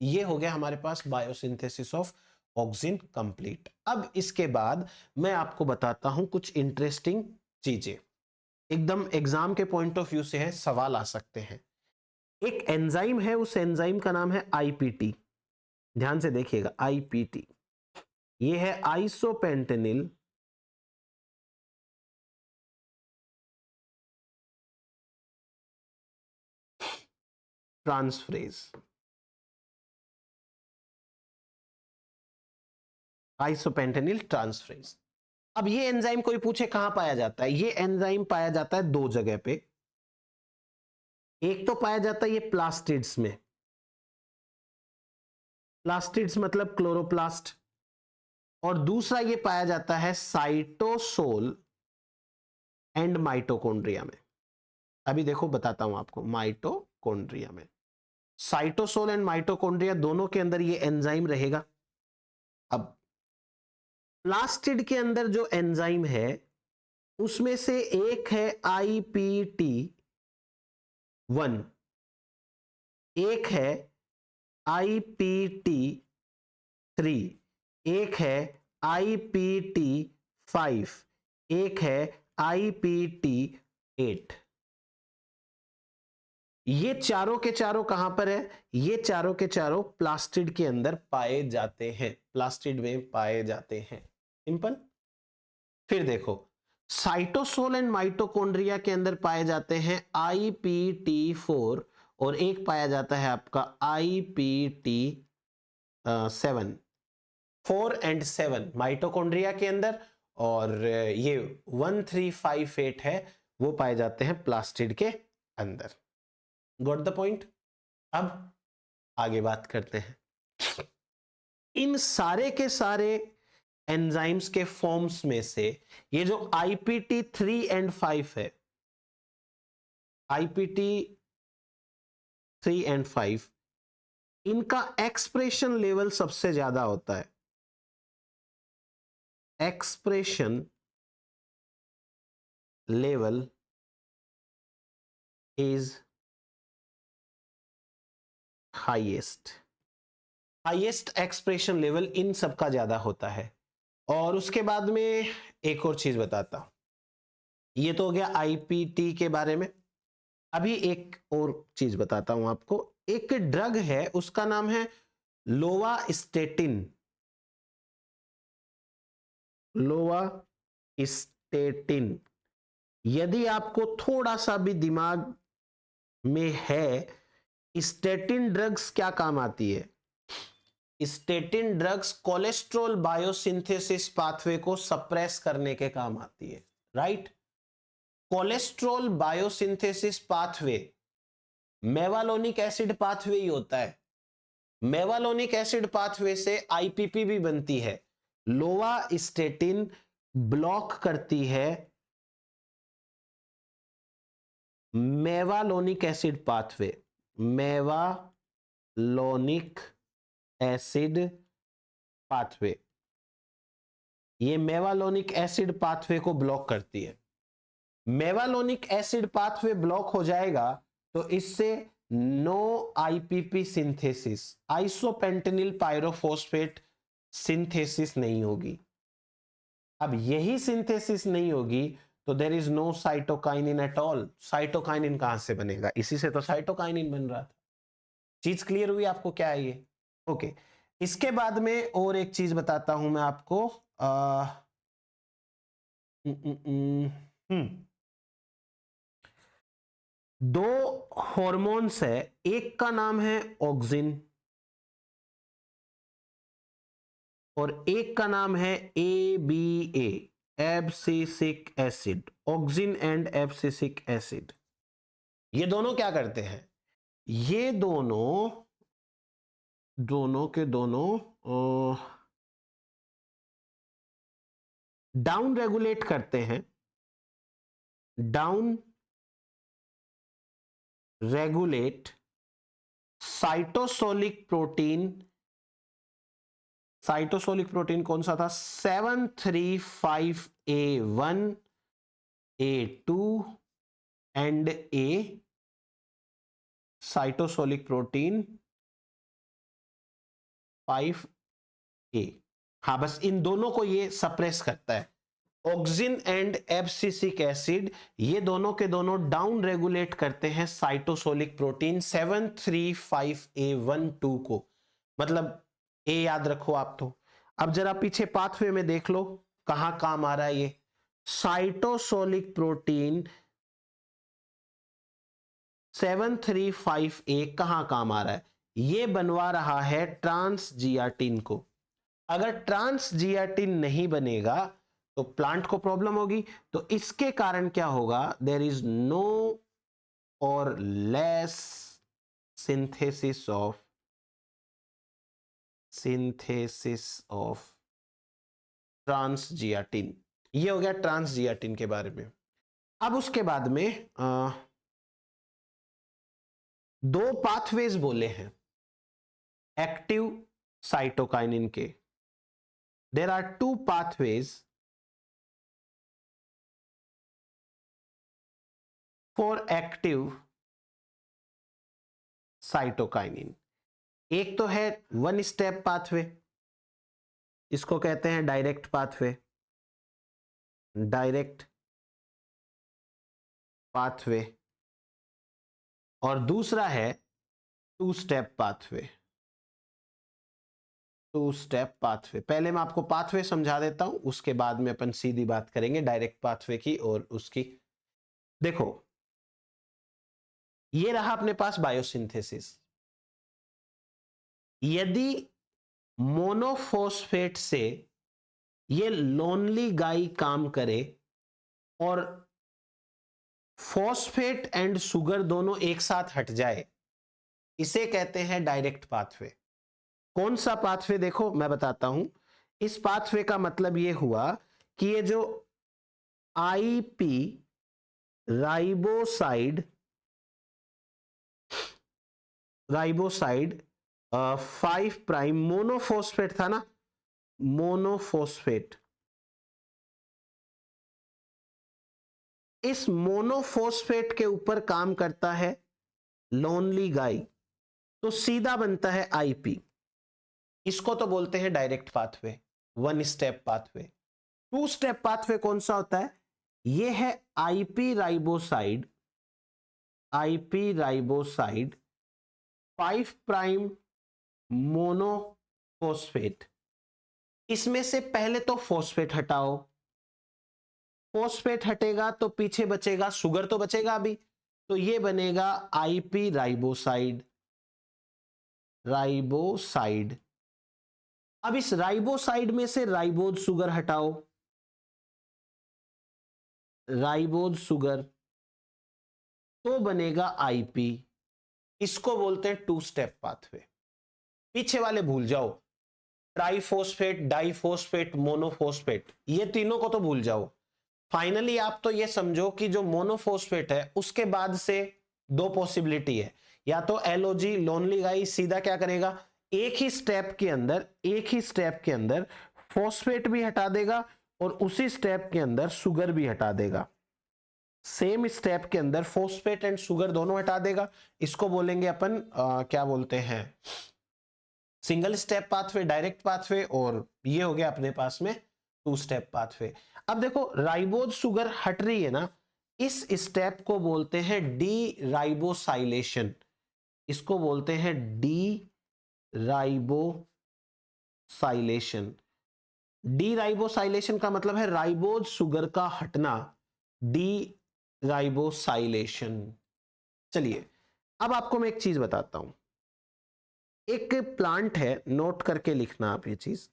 ये हो गया हमारे पास बायोसिंथेसिस ऑफ ऑक्सिन कंप्लीट। अब इसके बाद मैं आपको बताता हूं कुछ इंटरेस्टिंग चीजें, एकदम एग्जाम के पॉइंट ऑफ व्यू से है, सवाल आ सकते हैं। एक एंजाइम है, उस एंजाइम का नाम है आईपीटी। ध्यान से देखिएगा, आईपीटी ये है आइसोपेंटेनिल ट्रांसफरेज। आइसोपेंटेनिल ट्रांसफरेज। अब ये एंजाइम कोई पूछे कहां पाया जाता है, ये एंजाइम पाया जाता है दो जगह पे। एक तो पाया जाता है ये प्लास्टिड्स में, प्लास्टिड्स मतलब क्लोरोप्लास्ट, और दूसरा ये पाया जाता है साइटोसोल एंड माइटोकॉन्ड्रिया में। अभी देखो बताता हूं आपको, माइटोकॉन्ड्रिया में साइटोसोल एंड माइटोकॉन्ड्रिया दोनों के अंदर ये एंजाइम रहेगा। अब प्लास्टिड के अंदर जो एंजाइम है उसमें से एक है IPT1, एक है IPT3, एक है IPT5, एक है IPT8। ये चारों के चारों कहां पर है? ये चारों के चारों प्लास्टिड के अंदर पाए जाते हैं, प्लास्टिड में पाए जाते हैं। सिंपल। फिर देखो, साइटोसोल एंड माइटोकॉन्ड्रिया के अंदर पाए जाते हैं IPT4 और एक पाया जाता है आपका IPT7। 4 एंड 7 माइटोकॉन्ड्रिया के अंदर, और ये 1 3 5 8 है वो पाए जाते हैं प्लास्टिड के अंदर। Got the point. अब आगे बात करते हैं। इन सारे के सारे एंजाइम्स के फॉर्म्स में से ये जो IPT3 एंड 5 है, IPT3 एंड 5, इनका एक्सप्रेशन लेवल सबसे ज्यादा होता है। Expression level is highest. Highest expression level in सबका ज्यादा होता है। और उसके बाद में एक और चीज बताता हूं, ये तो हो गया IPT के बारे में। अभी एक और चीज बताता हूं आपको। एक ड्रग है उसका नाम है लोवास्टेटिन। लोवास्टेटिन, यदि आपको थोड़ा सा भी दिमाग में है, स्टेटिन ड्रग्स क्या काम आती है? Statin drugs cholesterol biosynthesis pathway को सप्रेस करने के काम आती है, right. Cholesterol biosynthesis pathway mevalonic acid pathway ही होता है। मेवालोनिक एसिड पाथवे से IPP भी बनती है। लोवास्टेटिन ब्लॉक करती है mevalonic acid pathway, mevalonic acid pathway, ये मेवालोनिक एसिड पाथवे को ब्लॉक करती है। मेवालोनिक एसिड पाथवे ब्लॉक हो जाएगा तो इससे no IPP synthesis, isopentenyl pyrophosphate synthesis नहीं होगी। अब यही सिंथेसिस नहीं होगी तो there is no cytokinin at all. Cytokinin कहां से बनेगा? इसी से तो साइटोकाइनिन बन रहा था। चीज क्लियर हुई आपको क्या है ये? ओके। इसके बाद में और एक चीज बताता हूं मैं आपको। दो हॉर्मोन्स है, एक का नाम है ऑक्सिन और एक का नाम है ABA, abscisic acid, auxin and abscisic acid. ये दोनों क्या करते हैं? ये दोनों के दोनों डाउन रेगुलेट करते हैं, down regulate cytosolic protein. Cytosolic protein कौन सा था? 735A1, A2 and A, cytosolic protein 5A। हाँ, बस इन दोनों को ये सप्रेस करता है। ऑक्सिन एंड एब्सिसिक एसिड ये दोनों के दोनों डाउन रेगुलेट करते हैं साइटोसोलिक प्रोटीन 735A12 को। मतलब ए याद रखो आप तो। अब जरा पीछे पाथवे में देख लो कहां काम आ रहा है ये। साइटोसोलिक प्रोटीन 735A कहां काम आ रहा है? ये बनवा रहा है ट्रांसजियाटिन को। अगर ट्रांसजियाटिन नहीं बनेगा तो प्लांट को प्रॉब्लम होगी। तो इसके कारण क्या होगा? देयर इज नो और लेस सिंथेसिस ऑफ ट्रांसजियाटिन। ये हो गया ट्रांसजियाटिन के बारे में। अब उसके बाद में दो पाथवेज बोले हैं एक्टिव साइटोकाइनिन के। There are two pathways for active cytokinin. एक तो है वन स्टेप पाथवे, इसको कहते हैं डायरेक्ट पाथवे, डायरेक्ट पाथवे। और दूसरा है two step pathway, two step pathway. पहले मैं आपको पाथवे समझा देता हूं, उसके बाद में अपन सीधी बात करेंगे डायरेक्ट पाथवे की और उसकी। देखो, ये रहा अपने पास बायोसिंथेसिस। यदि मोनोफॉस्फेट से ये लोनली गाई काम करे और फॉस्फेट एंड शुगर दोनों एक साथ हट जाए, इसे कहते हैं डायरेक्ट पाथवे। कौन सा पाथवे? देखो मैं बताता हूं। इस पाथवे का मतलब यह हुआ कि ये जो आईपी राइबोसाइड 5 प्राइम मोनोफॉस्फेट था ना, मोनोफॉस्फेट, इस मोनोफॉस्फेट के ऊपर काम करता है लोनली गाई, तो सीधा बनता है आईपी। इसको तो बोलते हैं direct pathway, one step pathway. Two step pathway कौन सा होता है? यह है आईपी राइबोसाइड, 5 प्राइम मोनोफॉस्फेट। इसमें से पहले तो फॉस्फेट हटाओ, फॉस्फेट हटेगा तो पीछे बचेगा शुगर, तो बचेगा अभी, तो ये बनेगा आईपी राइबोसाइड, राइबोसाइड। अब इस राइबोसाइड में से राइबोज शुगर हटाओ, राइबोज शुगर, तो बनेगा आईपी। इसको बोलते हैं टू स्टेप पाथवे। पीछे वाले भूल जाओ, ट्राइफॉस्फेट, डाइफॉस्फेट, मोनोफॉस्फेट, ये तीनों को तो भूल जाओ। फाइनली आप तो ये समझो कि जो मोनोफॉस्फेट है उसके बाद से दो पॉसिबिलिटी है, या तो एलओजी लोनली गाई सीधा क्या करेगा, एक ही स्टेप के अंदर फॉस्फेट भी हटा देगा और उसी स्टेप के अंदर शुगर भी हटा देगा, सेम स्टेप के अंदर फॉस्फेट एंड शुगर दोनों हटा देगा। इसको बोलेंगे अपन क्या बोलते हैं, single step pathway, direct pathway, और ये हो गया अपने पास में टू स्टेप पाथवे। अब देखो राइबोज शुगर हट रही है ना, इस स्टेप को बोलते हैं डी राइबोसाइलेशन, इसको बोलते हैं डी राइबोसाइलेशन। डी राइबोसाइलेशन का मतलब है राइबोज शुगर का हटना, डी राइबोसाइलेशन। चलिए अब आपको मैं एक चीज बताता हूं, एक प्लांट है, नोट करके लिखना आप, ये चीज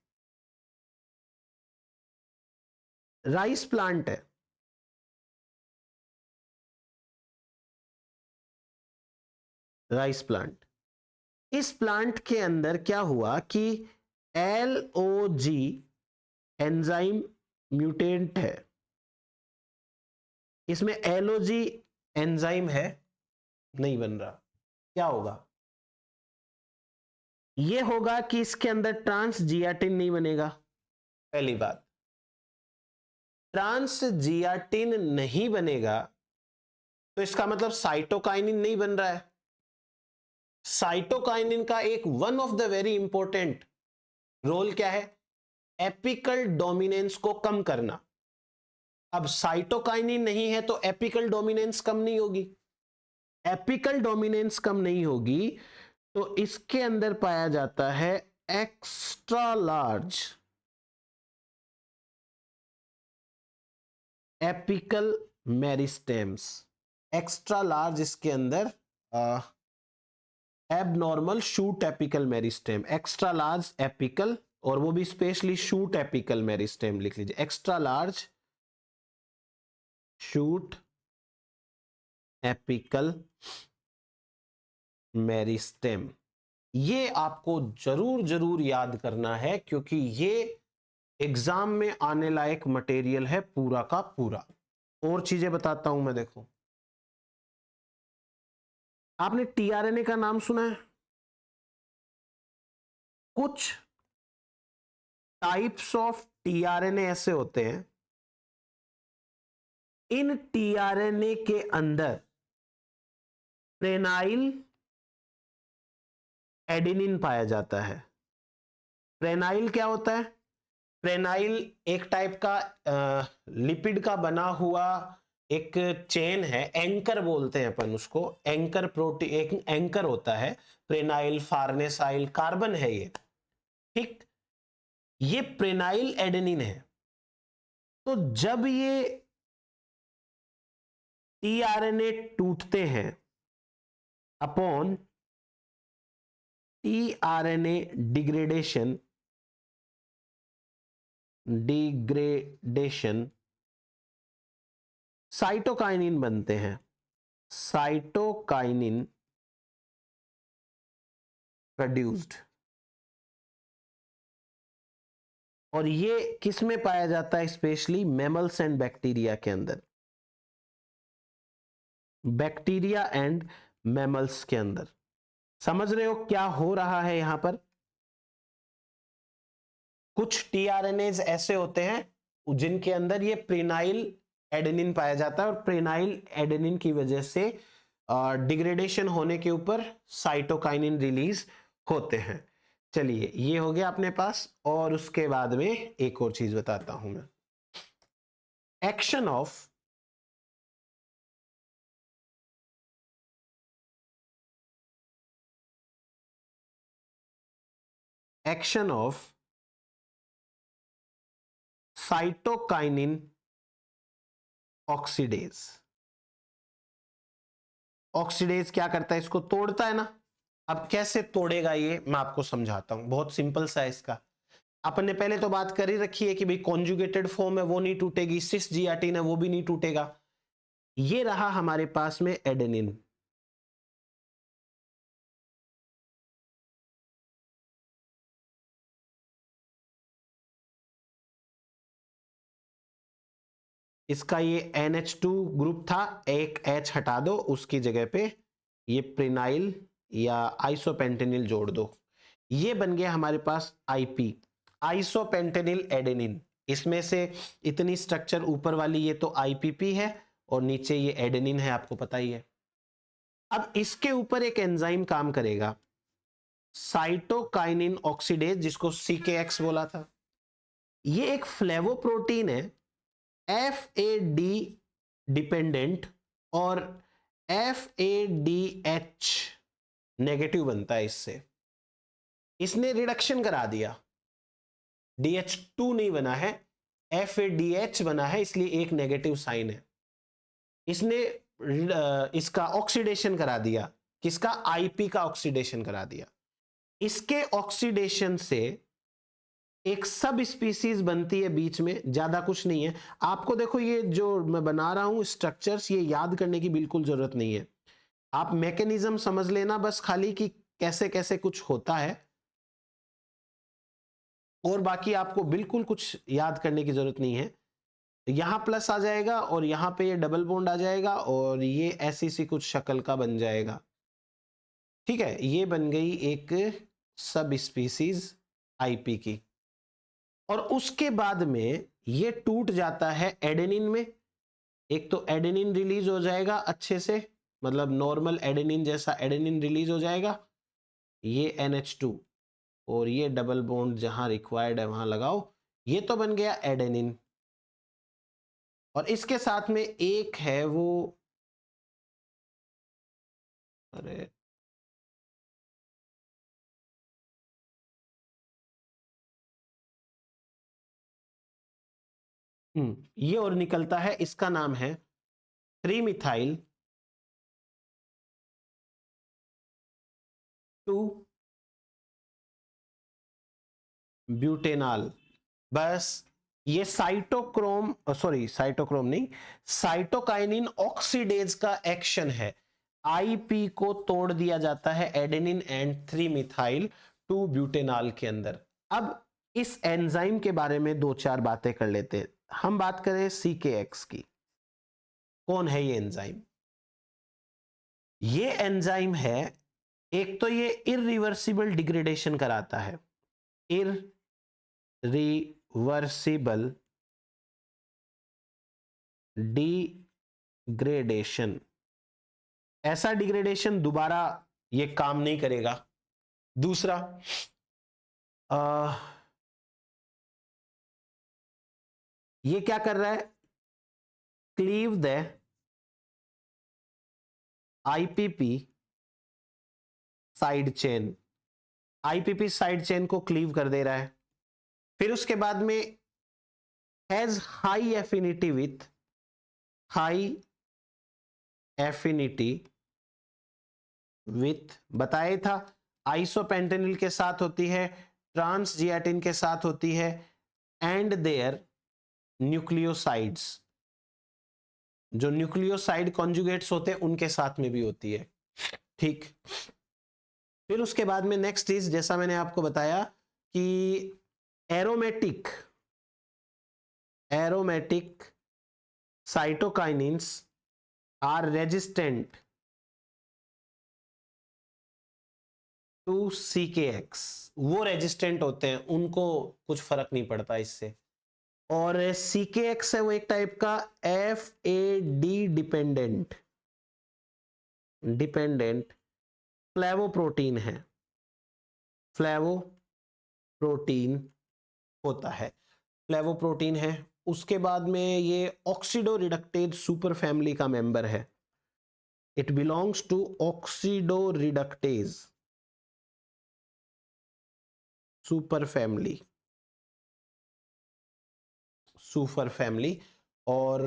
राइस प्लांट है, राइस प्लांट। इस प्लांट के अंदर क्या हुआ कि LOG एंजाइम म्यूटेंट है, इसमें LOG एंजाइम है, नहीं बन रहा, क्या होगा, यह होगा कि इसके अंदर ट्रांसजियाटिन नहीं बनेगा। पहली बात, ट्रांसजियाटिन नहीं बनेगा तो इसका मतलब साइटोकाइनिन नहीं बन रहा है। साइटोकाइनिन का एक one of the very important role क्या है, एपिकल डोमिनेंस को कम करना। अब साइटोकाइनिन नहीं है तो एपिकल डोमिनेंस कम नहीं होगी, एपिकल डोमिनेंस कम नहीं होगी तो इसके अंदर पाया जाता है extra large apical meristems. Extra large इसके अंदर abnormal shoot apical meristem, extra large apical, और वो भी स्पेशली शूट एपिकल मेरिस्टेम लिख लीजिए, extra large shoot apical meristem. ये आपको जरूर जरूर याद करना है क्योंकि ये एग्जाम में आने लायक मटेरियल है पूरा का पूरा। और चीजें बताता हूं मैं, देखो आपने टीआरएनए का नाम सुना है, कुछ टाइप्स ऑफ टीआरएनए ऐसे होते हैं, इन टीआरएनए के अंदर प्रेनाइल एडेनिन पाया जाता है। प्रेनाइल क्या होता है, प्रेनाइल एक टाइप का लिपिड का बना हुआ एक चेन है, एंकर बोलते हैं अपन उसको, एंकर प्रोटीन, एक एंकर होता है, प्रेनाइल, फार्नेसाइल, कार्बन है ये, ठीक, ये प्रेनाइल एडेनिन है। तो जब ये टीआरएनए टूटते हैं अपॉन टीआरएनए डिग्रेडेशन, साइटोकाइनिन बनते हैं, साइटोकाइनिन प्रोड्यूस्ड। और ये किस में पाया जाता है, स्पेशली मैमल्स एंड बैक्टीरिया के अंदर, बैक्टीरिया एंड मैमल्स के अंदर। समझ रहे हो क्या हो रहा है यहां पर, कुछ टीआरएनएज ऐसे होते हैं जिनके अंदर ये प्रेनाइल एडेनिन पाया जाता है और प्रेनाइल एडेनिन की वजह से डिग्रेडेशन होने के ऊपर साइटोकाइनिन रिलीज होते हैं। चलिए ये हो गया अपने पास, और उसके बाद में एक और चीज बताता हूं मैं, action of cytokinin oxidase. Oxidase क्या करता है, इसको तोड़ता है ना। अब कैसे तोड़ेगा ये मैं आपको समझाता हूं, बहुत सिंपल सा है इसका। अपन ने पहले तो बात कर ही रखी है कि भाई कॉन्जुगेटेड फॉर्म है वो नहीं टूटेगी, सिसजियाटिन है वो भी नहीं टूटेगा। ये रहा हमारे पास में एडेनिन, इसका ये NH2 ग्रुप था, एक H हटा दो, उसकी जगह पे ये प्रिनाइल या आइसोपेंटेनिल जोड़ दो, ये बन गया हमारे पास IP, आइसोपेंटेनिल एडेनिन। इसमें से इतनी स्ट्रक्चर ऊपर वाली ये तो IPP है और नीचे ये एडेनिन है, आपको पता ही है। अब इसके ऊपर एक एंजाइम काम करेगा, साइटोकाइनिन ऑक्सीडेज, जिसको CKX बोला था। ये एक फ्लेवोप्रोटीन है, FAD डिपेंडेंट और FADH नेगेटिव बनता है इससे। इसने रिडक्शन करा दिया, DH2 नहीं बना है, FADH बना है, इसलिए एक नेगेटिव साइन है। इसने इसका ऑक्सीडेशन करा दिया, किसका? IP का ऑक्सीडेशन करा दिया। इसके ऑक्सीडेशन से एक सब स्पीसीज बनती है बीच में, ज्यादा कुछ नहीं है। आपको देखो ये जो मैं बना रहा हूं स्ट्रक्चर्स, ये याद करने की बिल्कुल जरूरत नहीं है, आप मैकेनिज्म समझ लेना बस खाली कि कैसे कैसे कुछ होता है, और बाकी आपको बिल्कुल कुछ याद करने की जरूरत नहीं है। यहां प्लस आ जाएगा और यहां पे ये डबल बॉन्ड आ जाएगा और ये ऐसी सी कुछ शक्ल का बन जाएगा, ठीक है। ये बन गई एक सब स्पीसीज IP की। और उसके बाद में ये टूट जाता है एडेनिन में, एक तो एडेनिन रिलीज हो जाएगा अच्छे से, मतलब नॉर्मल एडेनिन जैसा एडेनिन रिलीज हो जाएगा, ये NH2 और ये डबल बॉन्ड जहां रिक्वायर्ड है वहां लगाओ, ये तो बन गया एडेनिन। और इसके साथ में एक है वो, अरे ये और निकलता है, इसका नाम है 3 मिथाइल 2 ब्यूटेनॉल। बस ये साइटोक्रोम नहीं, साइटोकाइनिन ऑक्सीडेज का एक्शन है। IP को तोड़ दिया जाता है एडेनिन एंड 3 मिथाइल 2 ब्यूटेनॉल के अंदर। अब इस एंजाइम के बारे में दो चार बातें कर लेते हैं। हम बात करें CKX की, कौन है ये एंजाइम? ये एंजाइम है, एक तो ये इरिवर्सिबल डिग्रेडेशन कराता है, इरिवर्सिबल डिग्रेडेशन, ऐसा डिग्रेडेशन दोबारा ये काम नहीं करेगा। दूसरा ये क्या कर रहा है? Cleave the IPP side chain, IPP side chain को क्लीव कर दे रहा है। फिर उसके बाद में has high affinity with, high affinity with, बताया था आइसोपेंटेनिल के साथ होती है, ट्रांसजियाटिन के साथ होती है, एंड देयर न्यूक्लियोसाइड्स, जो न्यूक्लियोसाइड कॉन्जुगेट्स होते हैं उनके साथ में भी होती है, ठीक। फिर उसके बाद में नेक्स्ट इज, जैसा मैंने आपको बताया कि aromatic cytokinins are resistant to CKX, वो रेजिस्टेंट होते हैं, उनको कुछ फर्क नहीं पड़ता इससे। और CKX है वो एक टाइप का FAD डिपेंडेंट फ्लेवोप्रोटीन है, फ्लेवोप्रोटीन होता है, फ्लेवोप्रोटीन है। उसके बाद में ये ऑक्सीडोरिडक्टेज सुपर फैमिली का मेंबर है, it belongs to oxidoreductase super family, और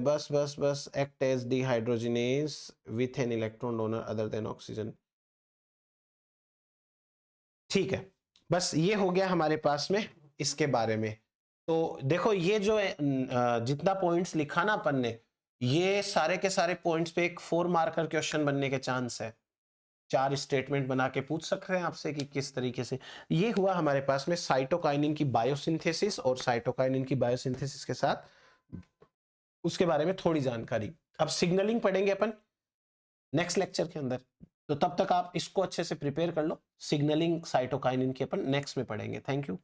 बस बस बस act as dehydrogenase with an electron donor other than oxygen, ठीक है। बस ये हो गया हमारे पास में इसके बारे में। तो देखो ये जो जितना पॉइंट्स लिखा ना अपन ने, ये सारे के सारे पॉइंट्स पे एक 4 मार्कर क्वेश्चन बनने के चांस है। 4 स्टेटमेंट बना के पूछ सकते हैं आपसे कि किस तरीके से। ये हुआ हमारे पास में साइटोकाइनिन की बायोसिंथेसिस, और साइटोकाइनिन की बायोसिंथेसिस के साथ उसके बारे में थोड़ी जानकारी। अब सिग्नलिंग पढ़ेंगे अपन नेक्स्ट लेक्चर के अंदर, तो तब तक आप इसको अच्छे से प्रिपेयर कर लो। सिग्नलिंग साइटोकाइनिन की अपन नेक्स्ट में पढ़ेंगे। Thank you.